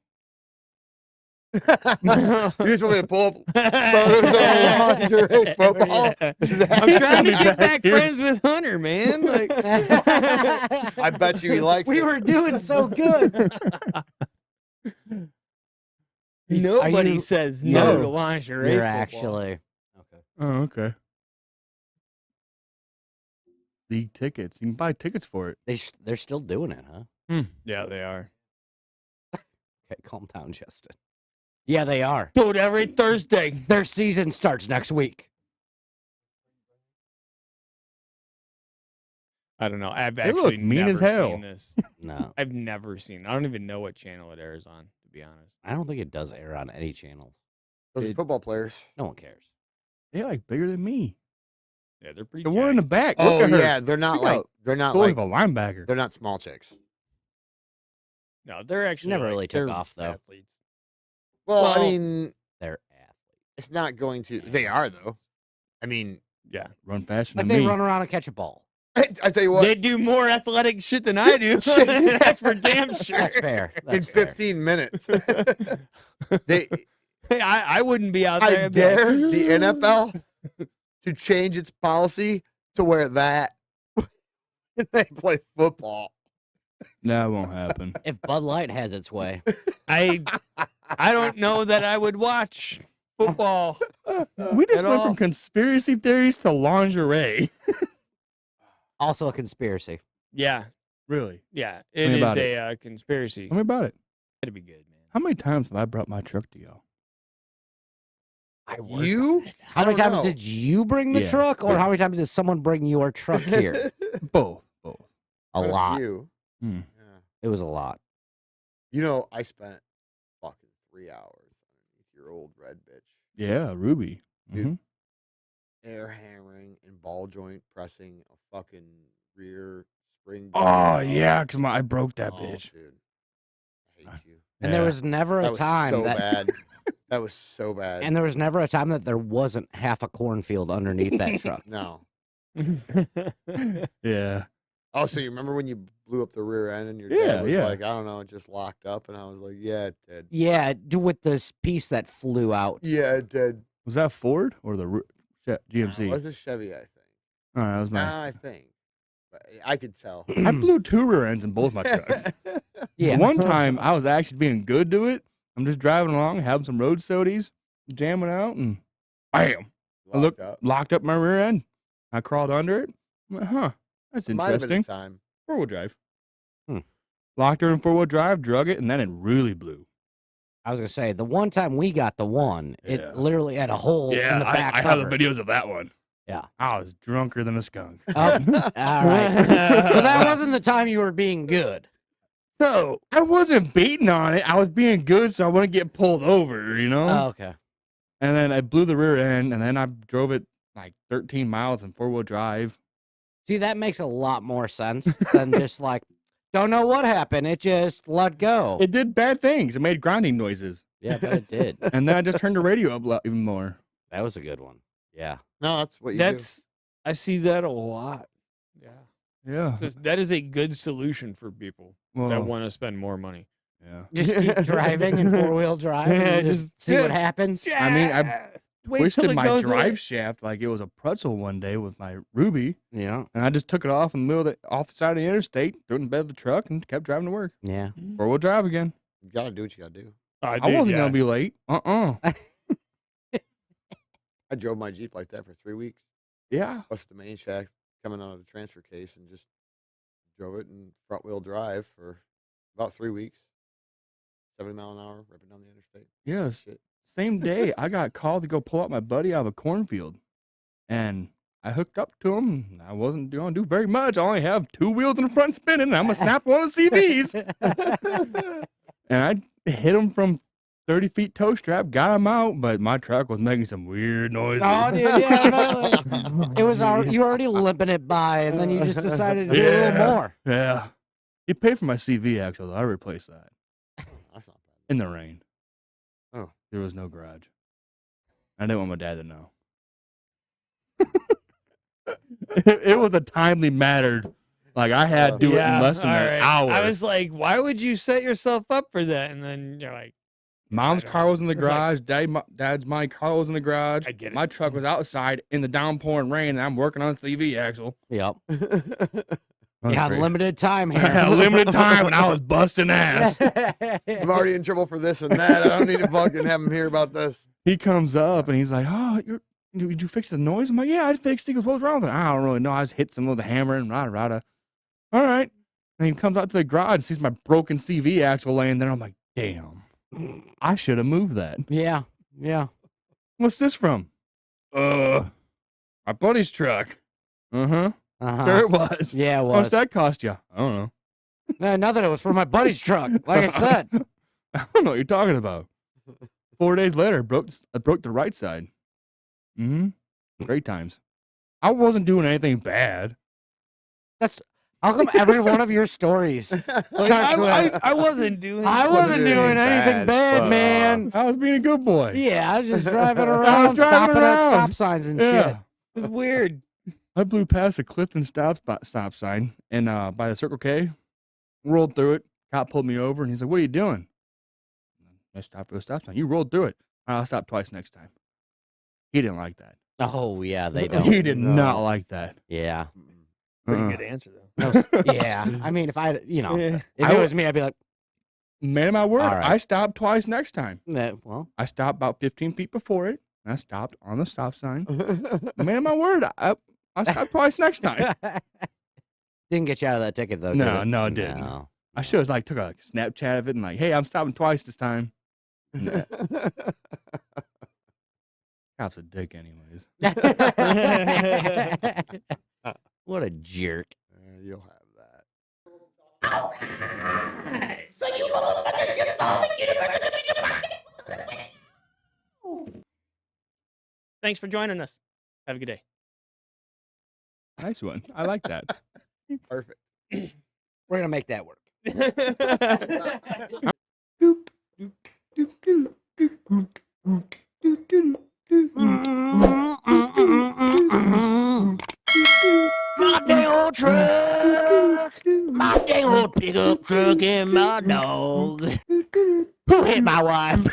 Speaker 4: You just want me to pull up photos of lingerie football? Is that-
Speaker 3: I'm trying to
Speaker 1: Be
Speaker 3: get
Speaker 1: back
Speaker 3: back
Speaker 1: here.
Speaker 3: friends with Hunter, man. Like,
Speaker 4: I bet you he likes
Speaker 2: We
Speaker 4: it.
Speaker 2: were doing so good.
Speaker 3: nobody
Speaker 2: you-
Speaker 3: says
Speaker 2: you're-
Speaker 3: no to lingerie
Speaker 2: You're
Speaker 3: football.
Speaker 2: actually. Okay.
Speaker 1: Oh, okay. League tickets. You can buy tickets for it.
Speaker 2: They're still doing it, huh?
Speaker 3: Yeah, they are.
Speaker 2: Okay, calm down, Justin. Yeah, they are.
Speaker 3: Dude, every Thursday.
Speaker 2: Their season starts next week.
Speaker 3: I don't know. I've
Speaker 1: They look
Speaker 3: actually
Speaker 1: mean
Speaker 3: never
Speaker 1: as hell.
Speaker 3: seen this.
Speaker 2: No,
Speaker 3: I've never seen. I don't even know what channel it airs on, to be honest.
Speaker 2: I don't think it does air on any channels.
Speaker 4: Those are football players.
Speaker 2: No one cares.
Speaker 1: They're like bigger than me.
Speaker 3: Yeah, they're pretty.
Speaker 1: The one in the
Speaker 3: jacked.
Speaker 1: back.
Speaker 4: Oh
Speaker 1: look at her.
Speaker 4: yeah, they're not
Speaker 1: Check
Speaker 4: like
Speaker 1: out
Speaker 4: they're not
Speaker 1: Goal
Speaker 4: like
Speaker 1: of a linebacker.
Speaker 4: they're not small chicks.
Speaker 3: No, they're actually
Speaker 2: Never
Speaker 3: like,
Speaker 2: really took
Speaker 3: they're
Speaker 2: off, though.
Speaker 3: Athletes.
Speaker 4: Well, I
Speaker 3: Well-
Speaker 4: mean,
Speaker 2: They're athletes.
Speaker 4: it's not going to. They are though. I mean,
Speaker 3: Yeah,
Speaker 1: Run faster
Speaker 2: Like
Speaker 1: than
Speaker 2: they
Speaker 1: me.
Speaker 2: run around and catch a ball.
Speaker 4: I tell you what.
Speaker 3: they do more athletic shit than I do. That's for damn sure.
Speaker 2: That's fair.
Speaker 4: in
Speaker 2: That's fair.
Speaker 4: 15 minutes, they
Speaker 3: Hey, I wouldn't be out there.
Speaker 4: I
Speaker 3: I'd be like,
Speaker 4: dare the NFL to change its policy to where that they play football.
Speaker 1: That won't happen.
Speaker 2: If Bud Light has its way.
Speaker 3: I don't know that I would watch football.
Speaker 1: We just
Speaker 3: At
Speaker 1: went
Speaker 3: all.
Speaker 1: from conspiracy theories to lingerie.
Speaker 2: Also a conspiracy.
Speaker 3: Yeah,
Speaker 1: Really?
Speaker 3: yeah,
Speaker 1: me
Speaker 3: it is
Speaker 1: about
Speaker 3: a conspiracy.
Speaker 1: Tell me about it.
Speaker 3: It'd be good, man.
Speaker 1: How many times have I brought my truck to y'all?
Speaker 3: I worked
Speaker 4: You?
Speaker 3: on it.
Speaker 2: How many
Speaker 4: don't
Speaker 2: times
Speaker 4: know.
Speaker 2: did you bring the
Speaker 1: Yeah.
Speaker 2: truck, or how many times did someone bring your truck here?
Speaker 1: Both.
Speaker 2: A
Speaker 4: Quite
Speaker 2: lot.
Speaker 4: few.
Speaker 1: Hmm.
Speaker 4: Yeah.
Speaker 2: It was a lot.
Speaker 4: You know, I spent fucking 3 hours underneath your old red bitch,
Speaker 1: Yeah, Ruby.
Speaker 4: Dude.
Speaker 1: Mhm.
Speaker 4: air hammering and ball joint pressing a fucking rear spring.
Speaker 1: Oh
Speaker 4: disc.
Speaker 1: yeah, because I broke that
Speaker 4: Oh,
Speaker 1: bitch.
Speaker 4: dude. I hate you.
Speaker 2: And there
Speaker 1: Yeah.
Speaker 2: was never
Speaker 4: That
Speaker 2: a
Speaker 4: was
Speaker 2: time
Speaker 4: so
Speaker 2: that
Speaker 4: bad. That was so bad.
Speaker 2: and there was never a time that there wasn't half a cornfield underneath that truck.
Speaker 4: No.
Speaker 1: Yeah.
Speaker 4: Oh, so you remember when you blew up the rear end and your
Speaker 1: Yeah,
Speaker 4: dad was
Speaker 1: yeah.
Speaker 4: like, I don't know, it just locked up, and I was like, yeah, it did.
Speaker 2: Yeah, with this piece that flew out.
Speaker 4: Yeah, it did.
Speaker 1: Was that Ford or the
Speaker 4: No,
Speaker 1: GMC?
Speaker 4: it was a Chevy, I think.
Speaker 1: All right, that was
Speaker 4: Nah,
Speaker 1: my.
Speaker 4: I think. But I could tell.
Speaker 1: I blew two rear ends in both my trucks.
Speaker 2: Yeah.
Speaker 1: One time I was actually being good to it. I'm just driving along, having some road sodies, jamming out, and bam, I
Speaker 4: Locked up.
Speaker 1: locked up my rear end. I crawled under it. I went, huh, that's
Speaker 4: Might have been the
Speaker 1: interesting.
Speaker 4: time.
Speaker 1: 4-wheel drive.
Speaker 2: Hmm.
Speaker 1: Locked her in 4-wheel drive, drug it, and then it really blew.
Speaker 2: I was gonna say the one time we got the one,
Speaker 1: Yeah.
Speaker 2: it literally had a hole in the back
Speaker 1: I have the
Speaker 2: cover.
Speaker 1: videos of that one.
Speaker 2: Yeah.
Speaker 1: I was drunker than a skunk.
Speaker 2: Oh, all right. So that wasn't the time you were being good.
Speaker 1: So I wasn't beating on it. I was being good, so I wouldn't get pulled over, you know.
Speaker 2: Oh, okay.
Speaker 1: And then I blew the rear end, and then I drove it like 13 miles in 4-wheel drive.
Speaker 2: See, that makes a lot more sense than just like, don't know what happened. It just let go.
Speaker 1: It did bad things. It made grinding noises,
Speaker 2: Yeah, but it did.
Speaker 1: and then I just turned the radio up even more.
Speaker 2: That was a good one. Yeah.
Speaker 4: No, that's what you do.
Speaker 3: That's I see that a lot. Yeah.
Speaker 1: Yeah.
Speaker 3: That is a good solution for people that
Speaker 1: Well,
Speaker 3: want to spend more money.
Speaker 1: yeah.
Speaker 2: Just keep driving in 4-wheel drive
Speaker 3: Yeah,
Speaker 2: and just see what happens.
Speaker 1: I mean, I
Speaker 3: Wait till
Speaker 1: Twisted
Speaker 3: it
Speaker 1: my
Speaker 3: goes
Speaker 1: drive
Speaker 3: away.
Speaker 1: shaft like it was a pretzel one day with my Ruby,
Speaker 2: Yeah.
Speaker 1: and I just took it off in the middle of off the side of the interstate, threw it in the bed of the truck, and kept driving to work.
Speaker 2: Yeah.
Speaker 1: 4-wheel drive again.
Speaker 4: You gotta do what you gotta do.
Speaker 1: I wasn't gonna be late.
Speaker 4: I drove my Jeep like that for 3 weeks.
Speaker 1: Yeah.
Speaker 4: Busted the main shaft coming out of the transfer case and just drove it in front wheel drive for about 3 weeks. 70 mile an hour, ripping down the interstate.
Speaker 1: Yes.
Speaker 4: Shit.
Speaker 1: Same day, I got called to go pull up my buddy out of a cornfield, and I hooked up to him. I wasn't going to do very much. I only have 2 wheels in the front spinning. And I'm gonna snap one of the CVs, and I hit him from 30 feet toe strap, got him out, but my truck was making some weird noises.
Speaker 2: Oh, dude, yeah. It was you were already limping it by, and then you just decided to do a little more.
Speaker 1: Yeah. He paid for my CV axle, though. I replaced that
Speaker 4: That's not bad.
Speaker 1: in the rain.
Speaker 4: Oh.
Speaker 1: There was no garage. I didn't want my dad to know. It was a timely matter. Like, I had to do it in less than
Speaker 3: all
Speaker 1: an
Speaker 3: right.
Speaker 1: hour.
Speaker 3: I was like, why would you set yourself up for that? And then you're like,
Speaker 1: Mom's
Speaker 3: I don't
Speaker 1: car
Speaker 3: know.
Speaker 1: was in the
Speaker 3: It's like-
Speaker 1: garage. Dad's my car was in the garage.
Speaker 3: I get it.
Speaker 1: My truck was outside in the downpouring rain, and I'm working on the CV axle.
Speaker 2: Yep.
Speaker 1: That was
Speaker 2: You had
Speaker 1: great.
Speaker 2: limited time
Speaker 1: I had
Speaker 2: here.
Speaker 1: limited time, and I was busting ass.
Speaker 4: I'm already in trouble for this and that. I don't need to fucking have him hear about this.
Speaker 1: He comes up and he's like, "Oh, did you fix the noise?" I'm like, "Yeah, I fixed it." He goes, "What's wrong with it?" I don't really know. I just hit some with a hammer and rada. All right. And he comes out to the garage and sees my broken CV axle laying there. I'm like, "Damn, I should have moved that."
Speaker 2: Yeah. Yeah.
Speaker 1: What's this from? My buddy's truck.
Speaker 2: Uh-huh.
Speaker 1: Sure it was.
Speaker 2: Yeah, it
Speaker 1: How much
Speaker 2: was.
Speaker 1: that cost you? I don't know.
Speaker 2: Nothing. It was for my buddy's truck. Like I said.
Speaker 1: I don't know what you're talking about. 4 days later, I broke the right side. Great times. I wasn't doing anything bad.
Speaker 2: How come every one of your stories starts with,
Speaker 3: I wasn't doing.
Speaker 2: I wasn't doing anything bad, man.
Speaker 1: I was being a good boy.
Speaker 2: Yeah, I was just driving around,
Speaker 1: driving
Speaker 2: stopping at
Speaker 1: around.
Speaker 2: stop signs and shit.
Speaker 1: Yeah.
Speaker 3: It was weird.
Speaker 1: I blew past a Clifton stop sign and by the Circle K, rolled through it. Cop pulled me over and he's like, "What are you doing?" I stopped for the stop sign. You rolled through it. I'll stop twice next time. He didn't like that.
Speaker 2: Oh, yeah, they don't.
Speaker 1: He did
Speaker 4: No.
Speaker 1: not like that.
Speaker 2: Yeah.
Speaker 3: Pretty
Speaker 1: Uh-uh.
Speaker 3: good answer though.
Speaker 2: Yeah. I mean, if I,
Speaker 3: Yeah.
Speaker 2: if it was me, I'd be like,
Speaker 1: Man of my word,
Speaker 2: All right.
Speaker 1: I stopped twice next time.
Speaker 2: well,
Speaker 1: I stopped about 15 feet before it. And I stopped on the stop sign. Man of my word, I stopped twice next time.
Speaker 2: didn't get you out of that ticket, though. did
Speaker 1: No,
Speaker 2: it?
Speaker 1: no, it didn't.
Speaker 2: No.
Speaker 1: I should have took a Snapchat of it and like, "Hey, I'm stopping twice this time." Nah, cop's a dick anyways.
Speaker 2: What a jerk.
Speaker 4: You'll have that.
Speaker 5: So you motherfuckers should solve the universe in your pocket. Thanks for joining us. Have a good day.
Speaker 1: Nice one. I like that.
Speaker 4: Perfect.
Speaker 2: We're going to make that work.
Speaker 5: My dang old truck. My dang old pickup truck and my dog. Who hit my wife?